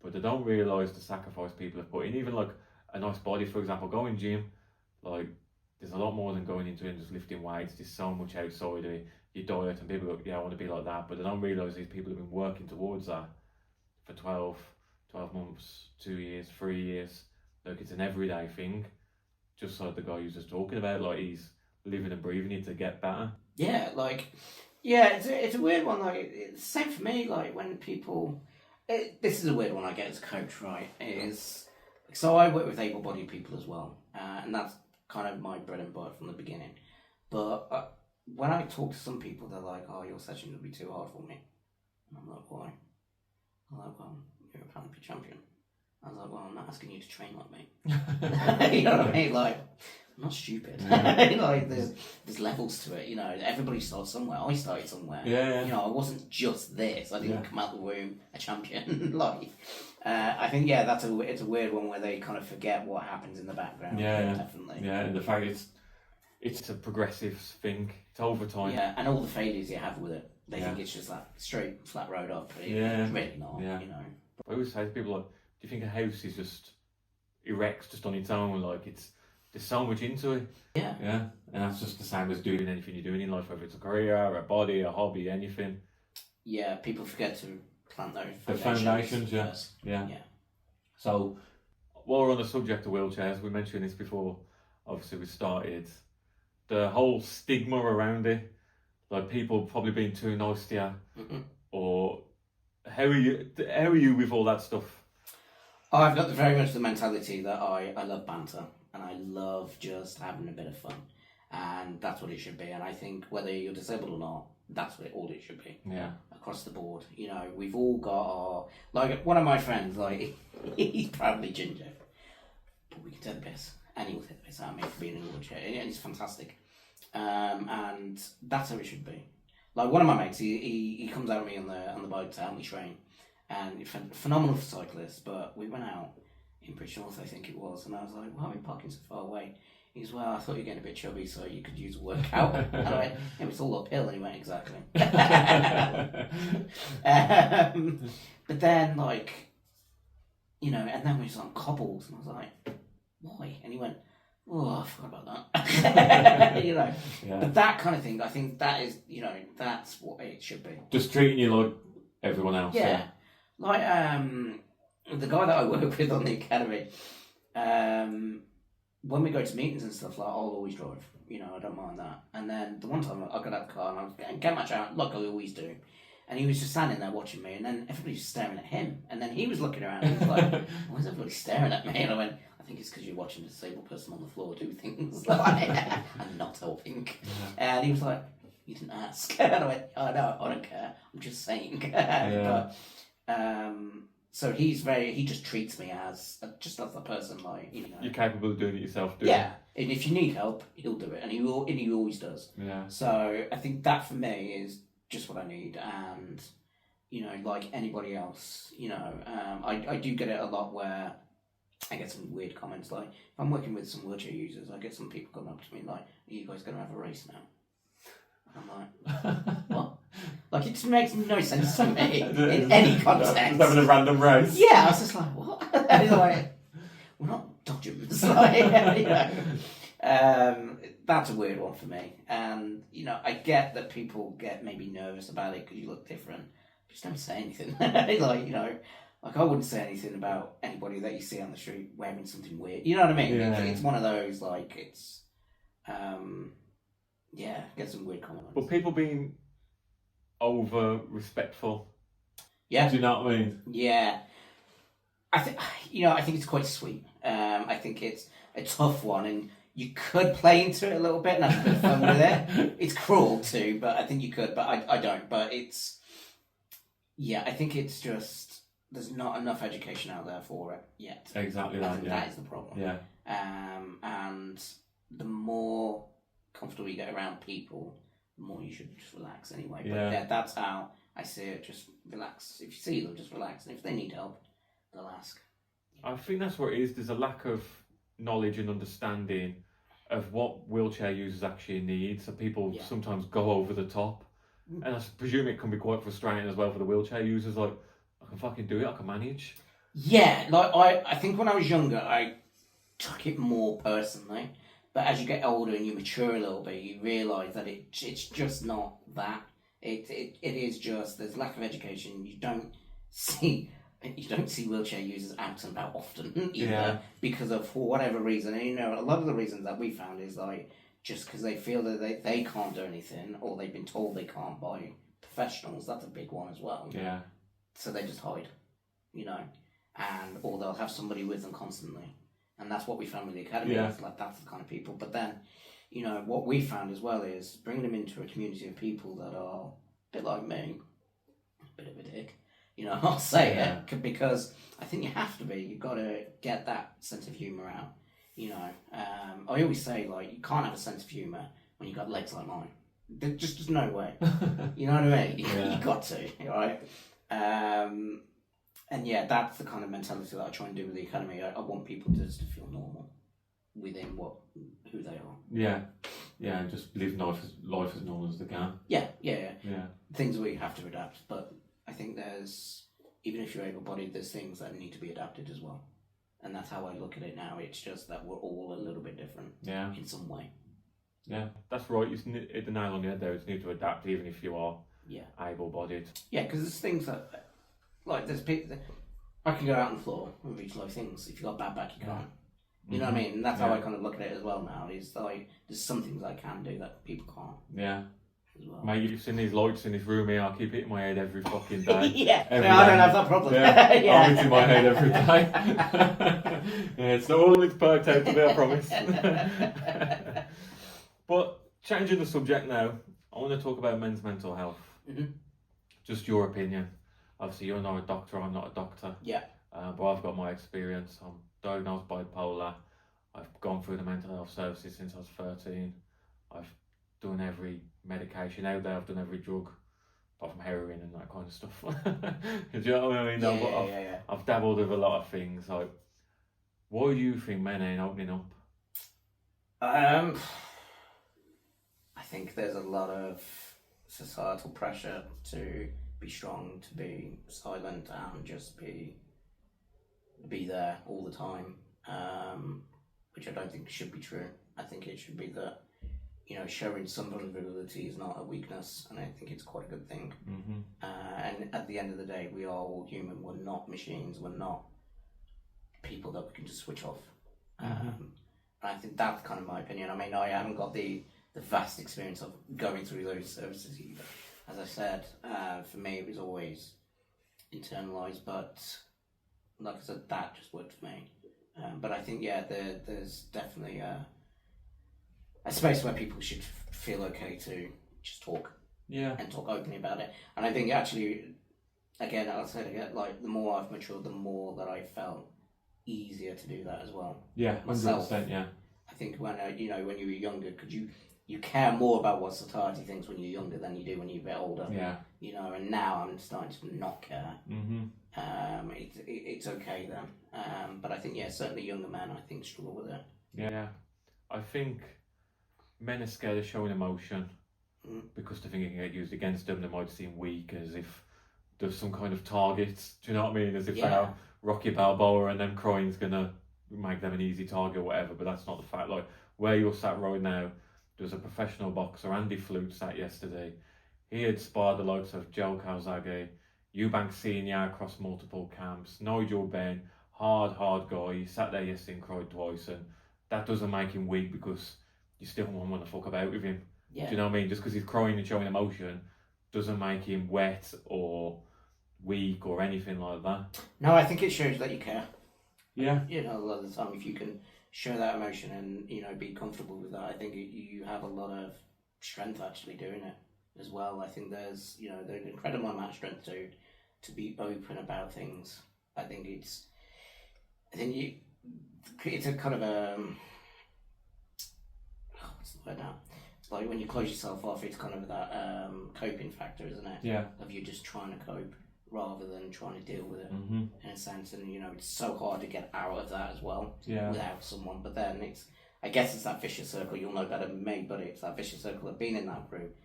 But they don't realise the sacrifice people have put in. Even like a nice body, for example, going gym, there's a lot more than going into it and just lifting weights. There's so much outside of it. Your diet, and people go, yeah, I want to be like that, but they don't realise these people have been working towards that for 12 months, 2 years, 3 years. It's an everyday thing, just like the guy who's just talking about, he's living and breathing it to get better. Yeah, it's a weird one. It's the same for me. When people, this is a weird one I get as a coach, right? So I work with able-bodied people as well, and that's kind of my bread and butter from the beginning. But when I talk to some people, they're like, oh, your session would be too hard for me. And I'm like, why? I'm like, well, you're a Paralympic champion. I was like, well, I'm not asking you to train like me. You know what I mean? I'm not stupid. Yeah. There's levels to it, Everybody starts somewhere. I started somewhere. Yeah. I wasn't just this. I didn't come out the womb a champion. I think, it's a weird one where they kind of forget what happens in the background. Yeah. Definitely. Yeah, and the fact it's a progressive thing. It's over time. Yeah, and all the failures you have with it, they think it's just that straight, flat road up. It's really not, I always say to people, do you think a house is just erects just on its own? There's so much into it. Yeah. Yeah, and that's just the same as doing anything you're doing in life, whether it's a career, a body, a hobby, anything. Yeah, people forget to plant those foundations. first. Yeah. So, while we're on the subject of wheelchairs, we mentioned this before. Obviously, we started the whole stigma around it, people probably being too nice to you, or how are you with all that stuff? I've got very much the mentality that I love banter, and I love just having a bit of fun, and that's what it should be. And I think whether you're disabled or not, that's what all it should be. Yeah. Across the board, we've all got our, one of my friends, he's proudly ginger, but we can take the piss. And he will take the piss out of me for being in a wheelchair, and it's fantastic. And that's how it should be. Like one of my mates, he comes out with me on the bike to help me train, and he's phenomenal for cyclists. But we went out in Bridge North, I think it was, and I was like, "Why are we parking so far away?" He goes, "Well, I thought you were getting a bit chubby, so you could use a workout." And I went, "Yeah, it's all uphill." And he went, "Exactly." But then, like, you know, and then we was on cobbles, and I was like, "Why?" And he went, "Oh, I forgot about that." You know, but that kind of thing, I think that is, you know, that's what it should be. Just treating you like everyone else. Yeah. Like, the guy that I work with on the academy, when we go to meetings and stuff, like, I'll always drive. You know, I don't mind that. And then the one time I got out of the car and I was getting much out, like I always do. And he was just standing there watching me, and then everybody was staring at him. And then he was looking around and he was like, "Why is everybody staring at me?" And I went, "I think it's because you're watching a disabled person on the floor do things like and not helping." Yeah. And he was like, "You didn't ask." And I went, "Oh, no, I don't care. I'm just saying." Yeah. But, so he just treats me as just as a person, like, you know. You're capable of doing it yourself, do Yeah, and if you need help, he'll do it, and he always does. Yeah. So I think that for me is just what I need, and, you know, like anybody else, you know, I do get it a lot where I get some weird comments, like, if I'm working with some wheelchair users, I get some people coming up to me like, "Are you guys going to have a race now?" I'm like, "What?" Like, it just makes no sense to me in any context. Just having a random race. Yeah, I was just like, "What?" And he's like, "We're not dodgers." Like, you know. That's a weird one for me. And, you know, I get that people get maybe nervous about it because you look different. Just don't say anything. Like, you know, like I wouldn't say anything about anybody that you see on the street wearing something weird. You know what I mean? Yeah. It's one of those, like, it's, yeah, get some weird comments. But people being over respectful. Yeah. Do you know what I mean? Yeah. I think it's quite sweet. I think it's a tough one, and you could play into it a little bit and have a bit of fun with it. It's cruel too, but I think you could, but I don't. But it's, yeah, I think it's just, there's not enough education out there for it yet. Exactly I think that is the problem. Yeah. And the more comfortable you get around people, the more you should just relax anyway. But yeah, that's how I see it. Just relax. If you see them, just relax. And if they need help, they'll ask. I think that's what it is. There's a lack of knowledge and understanding of what wheelchair users actually need. So people sometimes go over the top. And I presume it can be quite frustrating as well for the wheelchair users. Like, I can fucking do it. I can manage. Yeah, like I think when I was younger, I took it more personally. But as you get older and you mature a little bit, you realise that it's just not that. It is just, there's lack of education. You don't see wheelchair users out and about often either, because of, for whatever reason. And, you know, a lot of the reasons that we found is like just because they feel that they can't do anything, or they've been told they can't by professionals. That's a big one as well. Yeah. So they just hide, you know, or they'll have somebody with them constantly. And that's what we found with the academy. Yeah. It's like, that's the kind of people. But then, you know, what we found as well is bringing them into a community of people that are a bit like me, a bit of a dick. You know, I'll say it, because I think you have to be. You've got to get that sense of humour out. You know, I always say, like, you can't have a sense of humour when you've got legs like mine. There's just no way. You know what I mean? Yeah. You got to, right? And yeah, that's the kind of mentality that I try and do with the academy. I want people just to feel normal within who they are. Yeah, yeah, just live life as normal as they can. Yeah. Things where you have to adapt, but I think even if you're able-bodied, there's things that need to be adapted as well. And that's how I look at it now. It's just that we're all a little bit different in some way. Yeah, that's right. You hit the nail on the head there. You need to adapt even if you are able-bodied. Yeah, because there's things that, like, there's people that, I can go out on the floor and reach low things. If you've got bad back, you can't. You know what I mean? And that's how I kind of look at it as well now. Is like, there's some things I can do that people can't. Yeah. As well. Mate, you've seen these lights in this room here. I keep hitting my head every fucking day. I don't have that problem. Yeah. I'm hitting my head every day. It's not all it's perked out to be, I promise. But changing the subject now, I want to talk about men's mental health. Mm-hmm. Just your opinion. Obviously, you're not a doctor. I'm not a doctor. Yeah. But I've got my experience. I'm diagnosed bipolar. I've gone through the mental health services since I was 13. I've done every medication out there. I've done every drug, apart from heroin and that kind of stuff. Do you know what I mean? No, but I've dabbled with a lot of things. Like, why do you think men ain't opening up? I think there's a lot of societal pressure to be strong, to be silent, and just be there all the time, which I don't think should be true. I think it should be that, showing some vulnerability is not a weakness, and I think it's quite a good thing. Mm-hmm. And at the end of the day, we are all human. We're not machines. We're not people that we can just switch off. Mm-hmm. I think that's kind of my opinion. I mean, I haven't got the vast experience of going through those services either. As I said, for me it was always internalised, but like I said, that just worked for me. But I think, there's definitely a space where people should feel okay to just talk. Yeah. And talk openly about it. And I think actually, again, I'll say it again, like, the more I've matured, the more that I felt easier to do that as well. Yeah, 100%, yeah. I think when when you were younger, because you care more about what society thinks when you're younger than you do when you're a bit older. Yeah. And now I'm starting to not care. Mm-hmm. It's okay then. But I think, certainly younger men, I think, struggle with it. Yeah. I think men are scared of showing emotion because they think it can get used against them. They might seem weak, as if there's some kind of target. Do you know what I mean? As if they're Rocky Balboa and them crying's gonna make them an easy target or whatever. But that's not the fact. Like, where you're sat right now, there's a professional boxer, Andy Flute, sat yesterday. He had sparred the likes of Joe Calzaghe, Eubank Senior across multiple camps, Nigel Benn, hard guy. He sat there yesterday and cried twice, and that doesn't make him weak because you still won't want to fuck about with him. Yeah. Do you know what I mean? Just because he's crying and showing emotion doesn't make him wet or weak or anything like that. No, I think it shows that you care. Yeah. A lot of the time, if you can show that emotion and be comfortable with that, I think you have a lot of strength actually doing it as well. I think there's an incredible amount of strength to be open about things. I think it's a kind of what's the word now? Like, when you close yourself off, it's kind of that coping factor, isn't it? Yeah. Of you just trying to cope rather than trying to deal with it, Mm-hmm. in a sense. And it's so hard to get out of that as well. Yeah. Without someone. But then I guess it's that vicious circle. You'll know better than me, but it's that vicious circle of being in that group,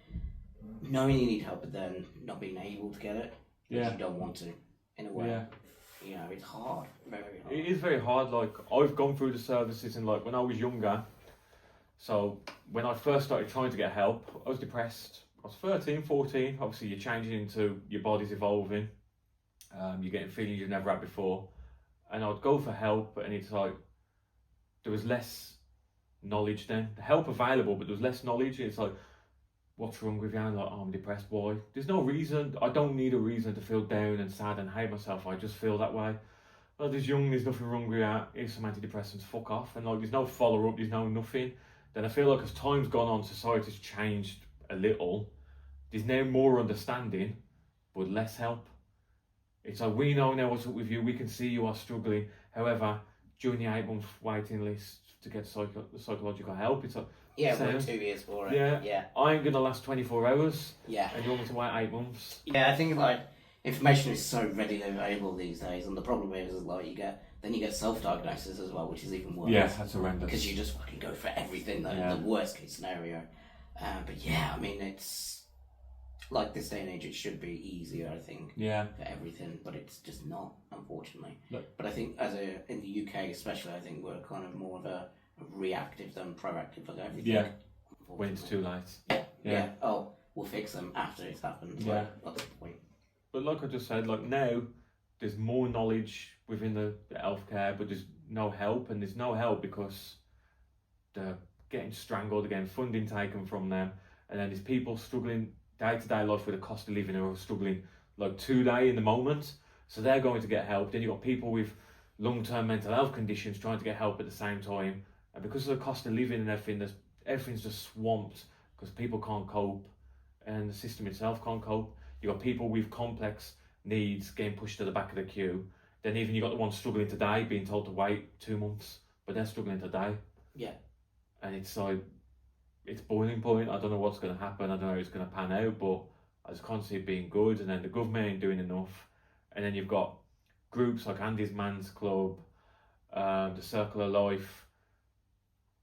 knowing you need help, but then not being able to get it because you don't want to, in a way. Yeah. It's hard, very hard. It is very hard. Like, I've gone through the services, and like when I was younger, so when I first started trying to get help, I was depressed. I was 13, 14. Obviously, you're changing into, your body's evolving. You're getting feelings you've never had before. And I'd go for help, and it's like, there was less knowledge then. The help available, but there was less knowledge. It's like, what's wrong with you? I'm like, I'm depressed. Why? There's no reason. I don't need a reason to feel down and sad and hate myself. I just feel that way. Well, there's nothing wrong with that. Here's some antidepressants, fuck off. And like, there's no follow-up, there's no nothing. Then I feel like as time's gone on, society's changed a little. There's now more understanding, but less help. It's like, we know now what's up with you, we can see you are struggling. However, during the 8-month waiting list to get psychological help, it's like, we're 2 years for it. Yeah. I ain't gonna last 24 hours. Yeah. And you want me to wait 8 months? Yeah, I think like information is so readily available these days, and the problem is like you get self-diagnosis as well, which is even worse. Yeah, that's horrendous. Because you just fucking go for everything, the worst case scenario. But I mean, it's like this day and age, it should be easier, I think. Yeah. For everything, but it's just not, unfortunately. Look. But I think in the UK especially, I think we're kind of more of a reactive than proactive with everything. Yeah. When it's too late. Yeah. Oh, we'll fix them after it's happened. Yeah. Like, that's the point. But like I just said, like now, there's more knowledge within the healthcare, but there's no help, and there's no help because they're getting strangled, again, funding taken from them, and then there's people struggling day-to-day life with the cost of living, who are struggling like today in the moment, so they're going to get help. Then you've got people with long-term mental health conditions trying to get help at the same time, and because of the cost of living and everything, everything's just swamped because people can't cope, and the system itself can't cope. You've got people with complex needs getting pushed to the back of the queue. Then even you got the ones struggling today being told to wait 2 months, but they're struggling today. Yeah. And it's like, it's boiling point. I don't know what's going to happen. I don't know how it's going to pan out, but I just can't see it being good. And then the government ain't doing enough. And then you've got groups like Andy's Man's Club, the Circle of Life,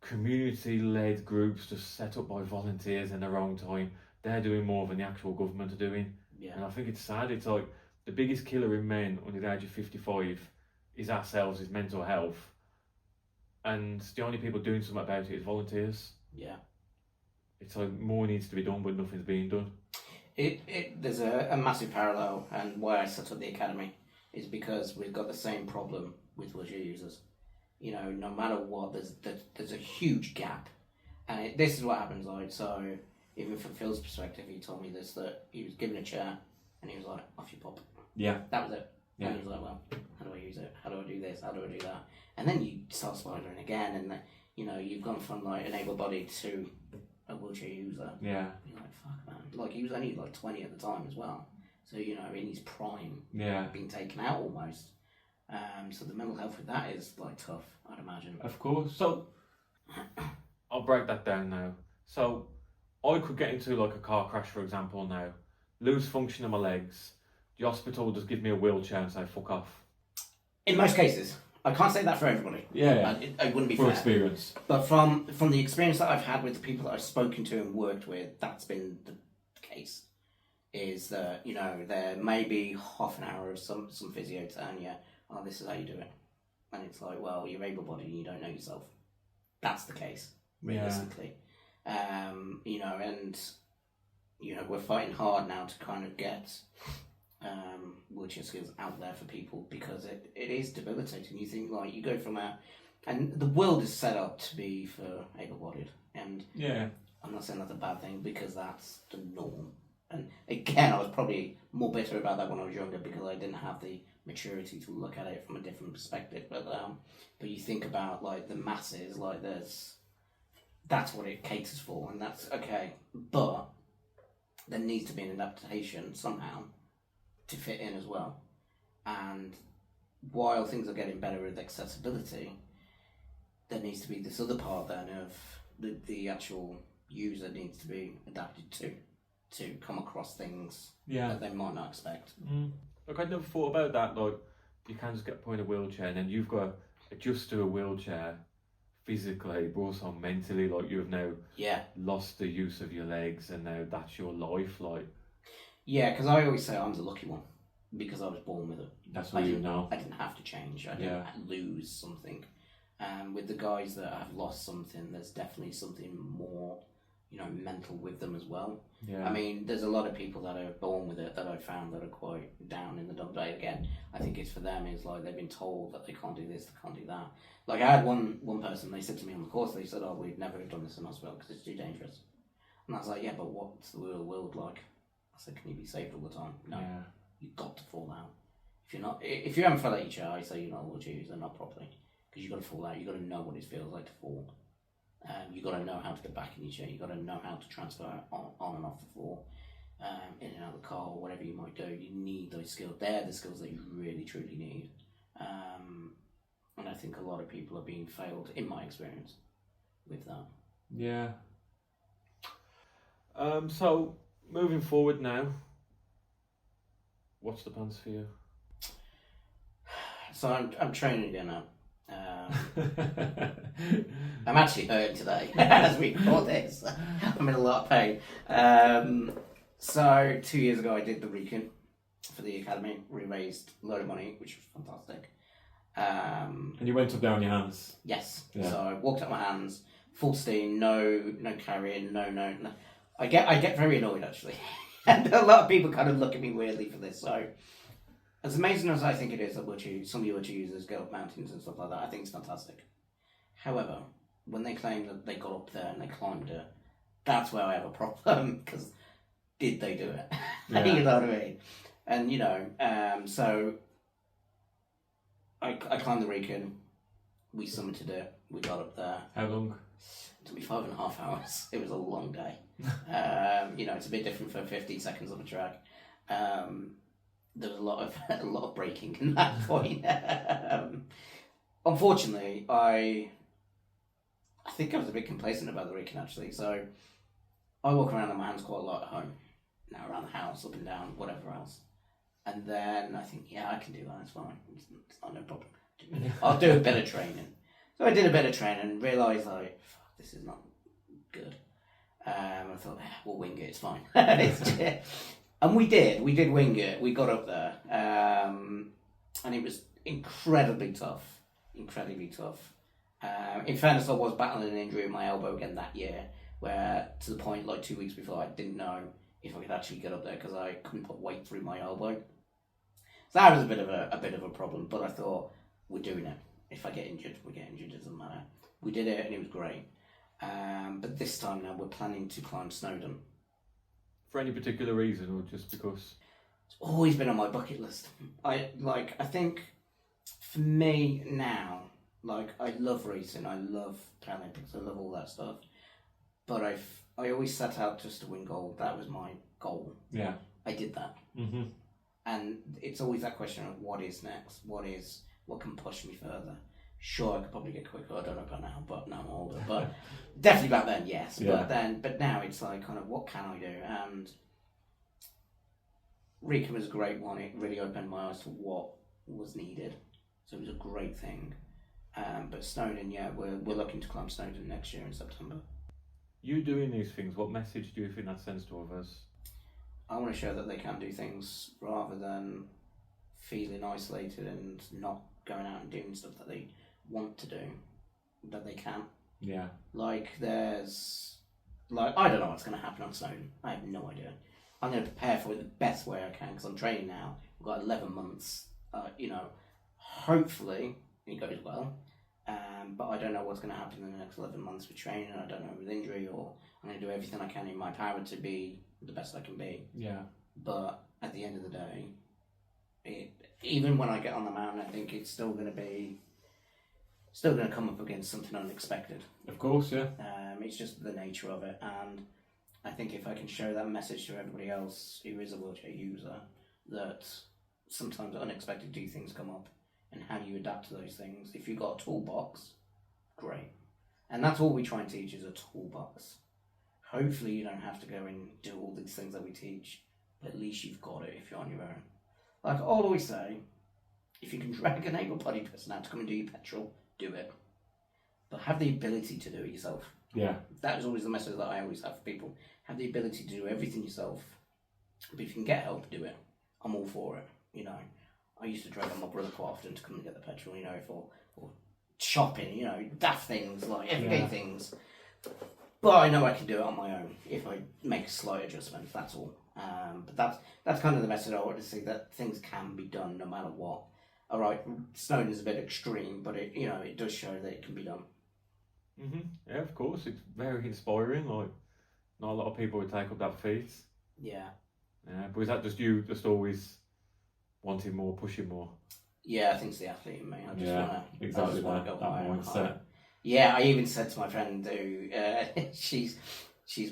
community-led groups just set up by volunteers in their own time. They're doing more than the actual government are doing. Yeah. And I think it's sad. It's like the biggest killer in men under the age of 55 is ourselves, is mental health. And the only people doing something about it is volunteers. Yeah. It's like more needs to be done, but nothing's being done. There's a massive parallel, and why I set up the academy is because we've got the same problem with wheelchair users. You know, no matter what, there's a huge gap, and this is what happens. Like, so even from Phil's perspective, he told me this, that he was given a chair, and he was like, "Off you pop." Yeah. That was it. Yeah. And he was like, "Well, how do I use it? How do I do this? How do I do that?" And then you start spiraling again, and you know, you've gone from like an able-bodied to a wheelchair user. Yeah. You're like, fuck, man. Like, he was only like 20 at the time as well. So, you know, in his prime, Yeah. being taken out almost. So the mental health with that is like tough, I'd imagine. Of course. So I'll break that down now. So I could get into like a car crash, for example, now, lose function of my legs. The hospital will just give me a wheelchair and say, fuck off. In most cases. I can't say that for everybody. Yeah. It wouldn't be For fair. experience. But from the experience that I've had with the people that I've spoken to and worked with, that's been the case. Is that, you know, there may be half an hour of some physio telling you, oh, this is how you do it. And it's like, well, you're able-bodied and you don't know yourself. That's the case, realistically. You know, and, you know, we're fighting hard now to kind of get wheelchair skills out there for people, because it is debilitating. You think, like, you go from and the world is set up to be for able-bodied, and Yeah. I'm not saying that's a bad thing, because that's the norm. And again, I was probably more bitter about that when I was younger, because I didn't have the maturity to look at it from a different perspective. But you think about like the masses, like that's what it caters for, and that's okay. But there needs to be an adaptation somehow to fit in as well. And while things are getting better with accessibility, there needs to be this other part then of the actual user needs to be adapted to come across things that they might not expect. Look, I'd never thought about that. Like, you can just get put in a wheelchair, and then you've got to adjust to a wheelchair physically, but also mentally. Like, you've now lost the use of your legs, and now that's your life. Like, yeah, because I always say I'm the lucky one, because I was born with it. That's what you know. I didn't have to change. I didn't lose something. With the guys that have lost something, there's definitely something more, you know, mental with them as well. Yeah. I mean, there's a lot of people that are born with it that I've found that are quite down in the dumps. But again, I think it's for them, is like they've been told that they can't do this, they can't do that. Like, I had one person, they said to me on the course, they said, oh, we'd never have done this in hospital because it's too dangerous. And I was like, yeah, but what's the real world like? I said, can you be saved all the time? No. Yeah. You've got to fall out. If you haven't fell out your chair, I say you're not a wheelchair user, not properly. Because you've got to fall out, you've got to know what it feels like to fall. You've got to know how to get back in your chair, you've got to know how to transfer on and off the floor, in and out of the car, or whatever you might do. You need those skills. They're the skills that you really, truly need. And I think a lot of people are being failed, in my experience, with that. Yeah. So, moving forward now, what's the plans for you? So I'm training again now. I'm actually hurting today as we record this. I'm in a lot of pain. So 2 years ago I did the recon for the academy. We raised a load of money, which was fantastic. And you went up there on your hands? Yes. Yeah. So I walked up my hands, full steam, no carrying, no. I get very annoyed actually. And a lot of people kind of look at me weirdly for this. So as amazing as I think it is that some wheelchair users go up mountains and stuff like that, I think it's fantastic. However, when they claim that they got up there and they climbed it, that's where I have a problem, because did they do it? Yeah. You know what I mean? And, you know, so I climbed the Recon, we summited it, we got up there. How long? It took me 5.5 hours. It was a long day. You know, it's a bit different for 15 seconds on a track. There was a lot of braking in that point. Unfortunately, I I think I was a bit complacent about the Rican actually. So I walk around on my hands quite a lot at home, now around the house, up and down, whatever else. And then I think, yeah, I can do that. It's fine. It's not no problem. I'll do a bit of training. So I did a bit of training and realised like, fuck, this is not good. I thought, we'll wing it. It's fine. And we did wing it. We got up there, and it was incredibly tough. In fairness, I was battling an injury in my elbow again that year, where to the point like 2 weeks before I didn't know if I could actually get up there because I couldn't put weight through my elbow. So that was a bit of a problem. But I thought, we're doing it. If I get injured, we get injured. It doesn't matter. We did it, and it was great. But this time now we're planning to climb Snowdon. For any particular reason, or just because? It's always been on my bucket list. I think for me now, like I love racing, I love Paralympics, I love all that stuff. But I always set out just to win gold. That was my goal. Yeah. I did that. Mm-hmm. And it's always that question of what is next? What can push me further? Sure, I could probably get quicker. I don't know about now, but now I'm older. But definitely back then, yes. Yeah. But now it's like kind of what can I do? And Rican was a great one. It really opened my eyes to what was needed. So it was a great thing. But Snowdon, yeah, we're looking to climb Snowdon next year in September. You doing these things, what message do you think that sends to others? I want to show that they can do things rather than feeling isolated and not going out and doing stuff that they want to do, that they can. Yeah. Like I don't know what's going to happen on Snowdon. I have no idea. I'm going to prepare for it the best way I can because I'm training now. I've got 11 months. Hopefully it goes well. But I don't know what's going to happen in the next 11 months with training. I don't know with injury, or I'm going to do everything I can in my power to be the best I can be. Yeah. But at the end of the day, even when I get on the mountain, I think it's still going to come up against something unexpected. Of course, yeah. It's just the nature of it, and I think if I can show that message to everybody else who is a wheelchair user, that sometimes unexpected things come up, and how do you adapt to those things? If you've got a toolbox, great. And that's all we try and teach is a toolbox. Hopefully you don't have to go and do all these things that we teach, but at least you've got it if you're on your own. Like I always say, if you can drag an able-bodied person out to come and do your petrol, do it. But have the ability to do it yourself. Yeah. That is always the message that I always have for people. Have the ability to do everything yourself. But if you can get help, do it. I'm all for it. I used to drag on my brother quite often to come and get the petrol, for shopping, daft things, like everyday things. But I know I can do it on my own if I make slight adjustments, that's all. But that's kind of the message I want to see, that things can be done no matter what. All right, Snowdon is a bit extreme, but it does show that it can be done. Mm-hmm. Yeah, of course, it's very inspiring. Like, not a lot of people would take up that feat. Yeah. Yeah, but is that just you, just always wanting more, pushing more? Yeah, I think it's the athlete in me. I just want to go higher and higher. Yeah, I even said to my friend who she's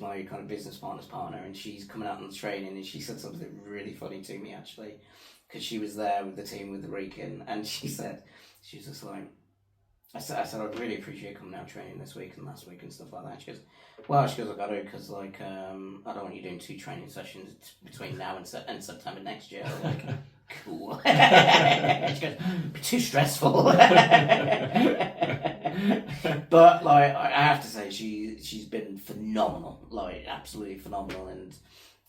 my kind of business partner, and she's coming out on the training, and she said something really funny to me actually, because she was there with the team with the Rican, and she was just like, I said I'd really appreciate coming out training this week and last week and stuff like that. She goes, I got to, because I don't want you doing 2 training sessions between now and September next year. I'm like, cool. She goes, be too stressful. But I have to say she's been phenomenal, absolutely phenomenal, and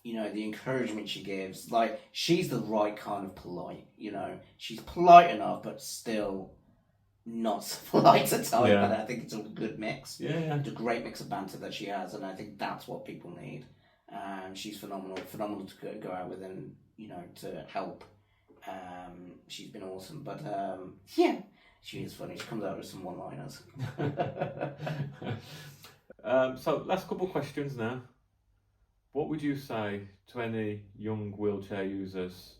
the encouragement she gives, she's the right kind of polite. She's polite enough, but still not so polite at times. Yeah. But I think it's a good mix. Yeah. It's a great mix of banter that she has, and I think that's what people need. She's phenomenal to go out with, and to help. She's been awesome, but yeah, she is funny. She comes out with some one-liners. So last couple of questions now. What would you say to any young wheelchair users?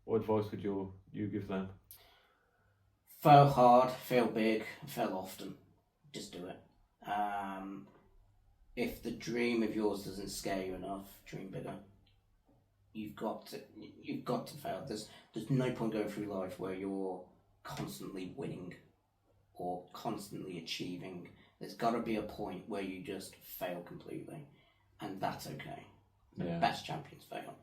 What advice would you give them? Fail hard, fail big, fail often. Just do it. If the dream of yours doesn't scare you enough, dream bigger. You've got to fail. There's no point going through life where you're constantly winning or constantly achieving There's got to be a point where you just fail completely, and that's okay. The Yeah. best champions fail,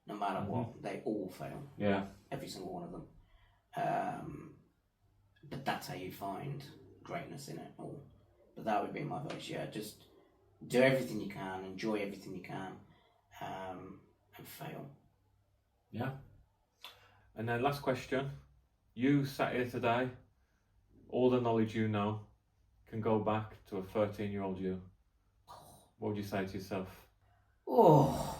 no matter what. They all fail. Yeah. Every single one of them. But that's how you find greatness in it all. But that would be my advice. Yeah, just do everything you can, enjoy everything you can, and fail. Yeah. And then last question. You sat here today, all the knowledge you know can go back to a 13-year-old you. What would you say to yourself? Oh.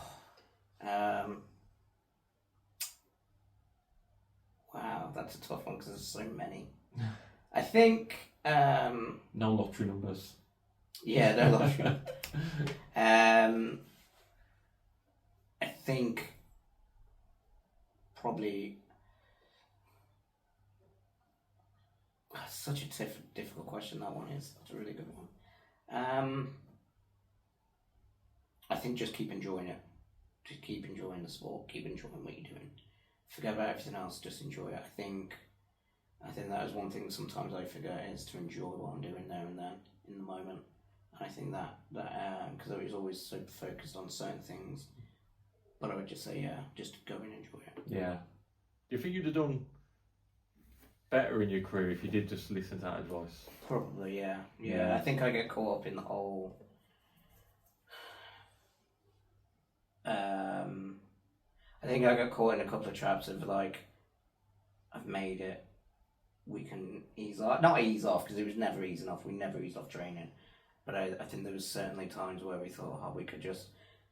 Wow, that's a tough one because there's so many. I think... No lottery numbers. Yeah, no lottery. I think probably... Such a difficult question that one is. That's a really good one. I think just keep enjoying it. Just keep enjoying the sport. Keep enjoying what you're doing. Forget about everything else. Just enjoy it. I think that is one thing sometimes I forget is to enjoy what I'm doing there and then in the moment. And I think that because I was always so focused on certain things, but I would just say just go and enjoy it. Yeah. Do you think you'd have done better in your career if you did just listen to that advice? Probably, yeah. I think I get caught up in the whole. I think I got caught in a couple of traps of like, I've made it. We can ease off, not ease off because it was never easing off. We never eased off training, but I think there was certainly times where we thought, we could just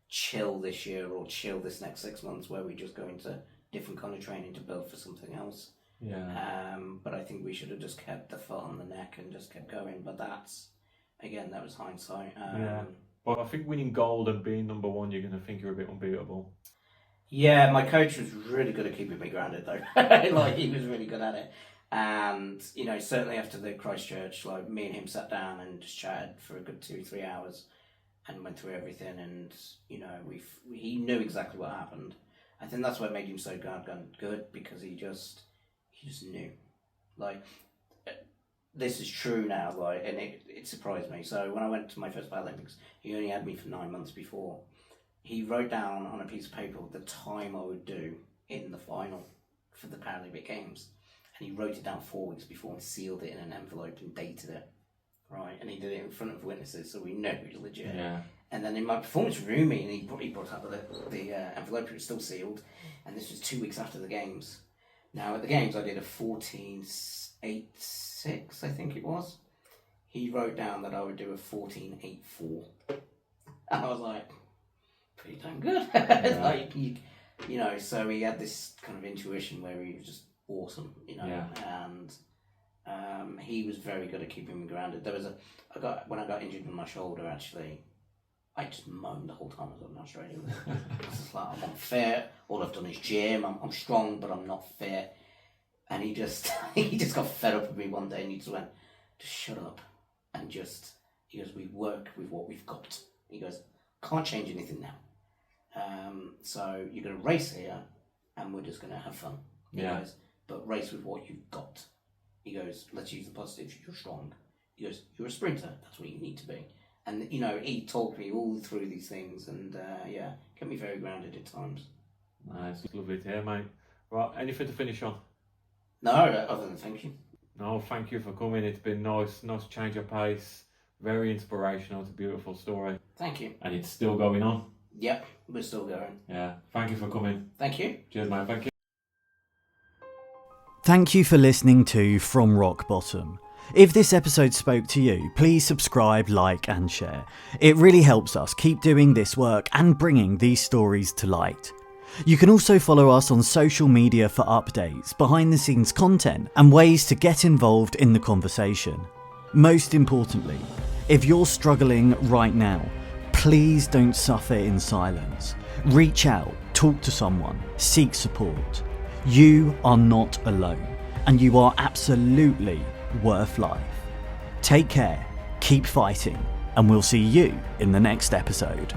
chill this year or chill this next 6 months, where we just go into different kind of training to build for something else. Yeah. But I think we should have just kept the foot on the neck and just kept going. But that was hindsight. Yeah. But I think winning gold and being number one, you're going to think you're a bit unbeatable. Yeah, my coach was really good at keeping me grounded though. Like, he was really good at it. And, certainly after the Christchurch, like, me and him sat down and just chatted for a good 2-3 hours and went through everything. And, he knew exactly what happened. I think that's what made him so good, because he just knew. Like, this is true now, like, and it surprised me. So when I went to my first Paralympics, he only had me for 9 months before. He wrote down on a piece of paper the time I would do in the final for the Paralympic Games. And he wrote it down 4 weeks before and sealed it in an envelope and dated it. Right, and he did it in front of witnesses, so we know it was legit. Yeah. And then in my performance review meeting, he brought up the envelope, it was still sealed, and this was 2 weeks after the Games. Now, at the Games, I did a 14.86, I think it was. He wrote down that I would do a 14.84. And I was like, pretty damn good. Yeah. Like, so he had this kind of intuition where he was just awesome, Yeah. And he was very good at keeping me grounded. When I got injured with my shoulder, actually, I just moaned the whole time I was in Australia. I was just like, I'm unfit. All I've done is gym. I'm strong, but I'm not fit. And he just got fed up with me one day, and he just went, just shut up. And he goes, we work with what we've got. He goes, can't change anything now. So you're going to race here, and we're just going to have fun. He goes, but race with what you've got. He goes, let's use the positives. You're strong. He goes, you're a sprinter. That's what you need to be. And, he talked me all through these things and, kept me very grounded at times. Nice. It's lovely to hear, mate. Right, anything to finish on? No, other than thank you. No, thank you for coming. It's been nice change of pace. Very inspirational. It's a beautiful story. Thank you. And it's still going on. Yep, we're still going. Yeah. Thank you for coming. Thank you. Cheers, mate. Thank you. Thank you for listening to From Rock Bottom. If this episode spoke to you, please subscribe, like and share. It really helps us keep doing this work and bringing these stories to light. You can also follow us on social media for updates, behind the scenes content and ways to get involved in the conversation. Most importantly, if you're struggling right now, please don't suffer in silence. Reach out, talk to someone, seek support. You are not alone, and you are absolutely worth life. Take care, keep fighting, and we'll see you in the next episode.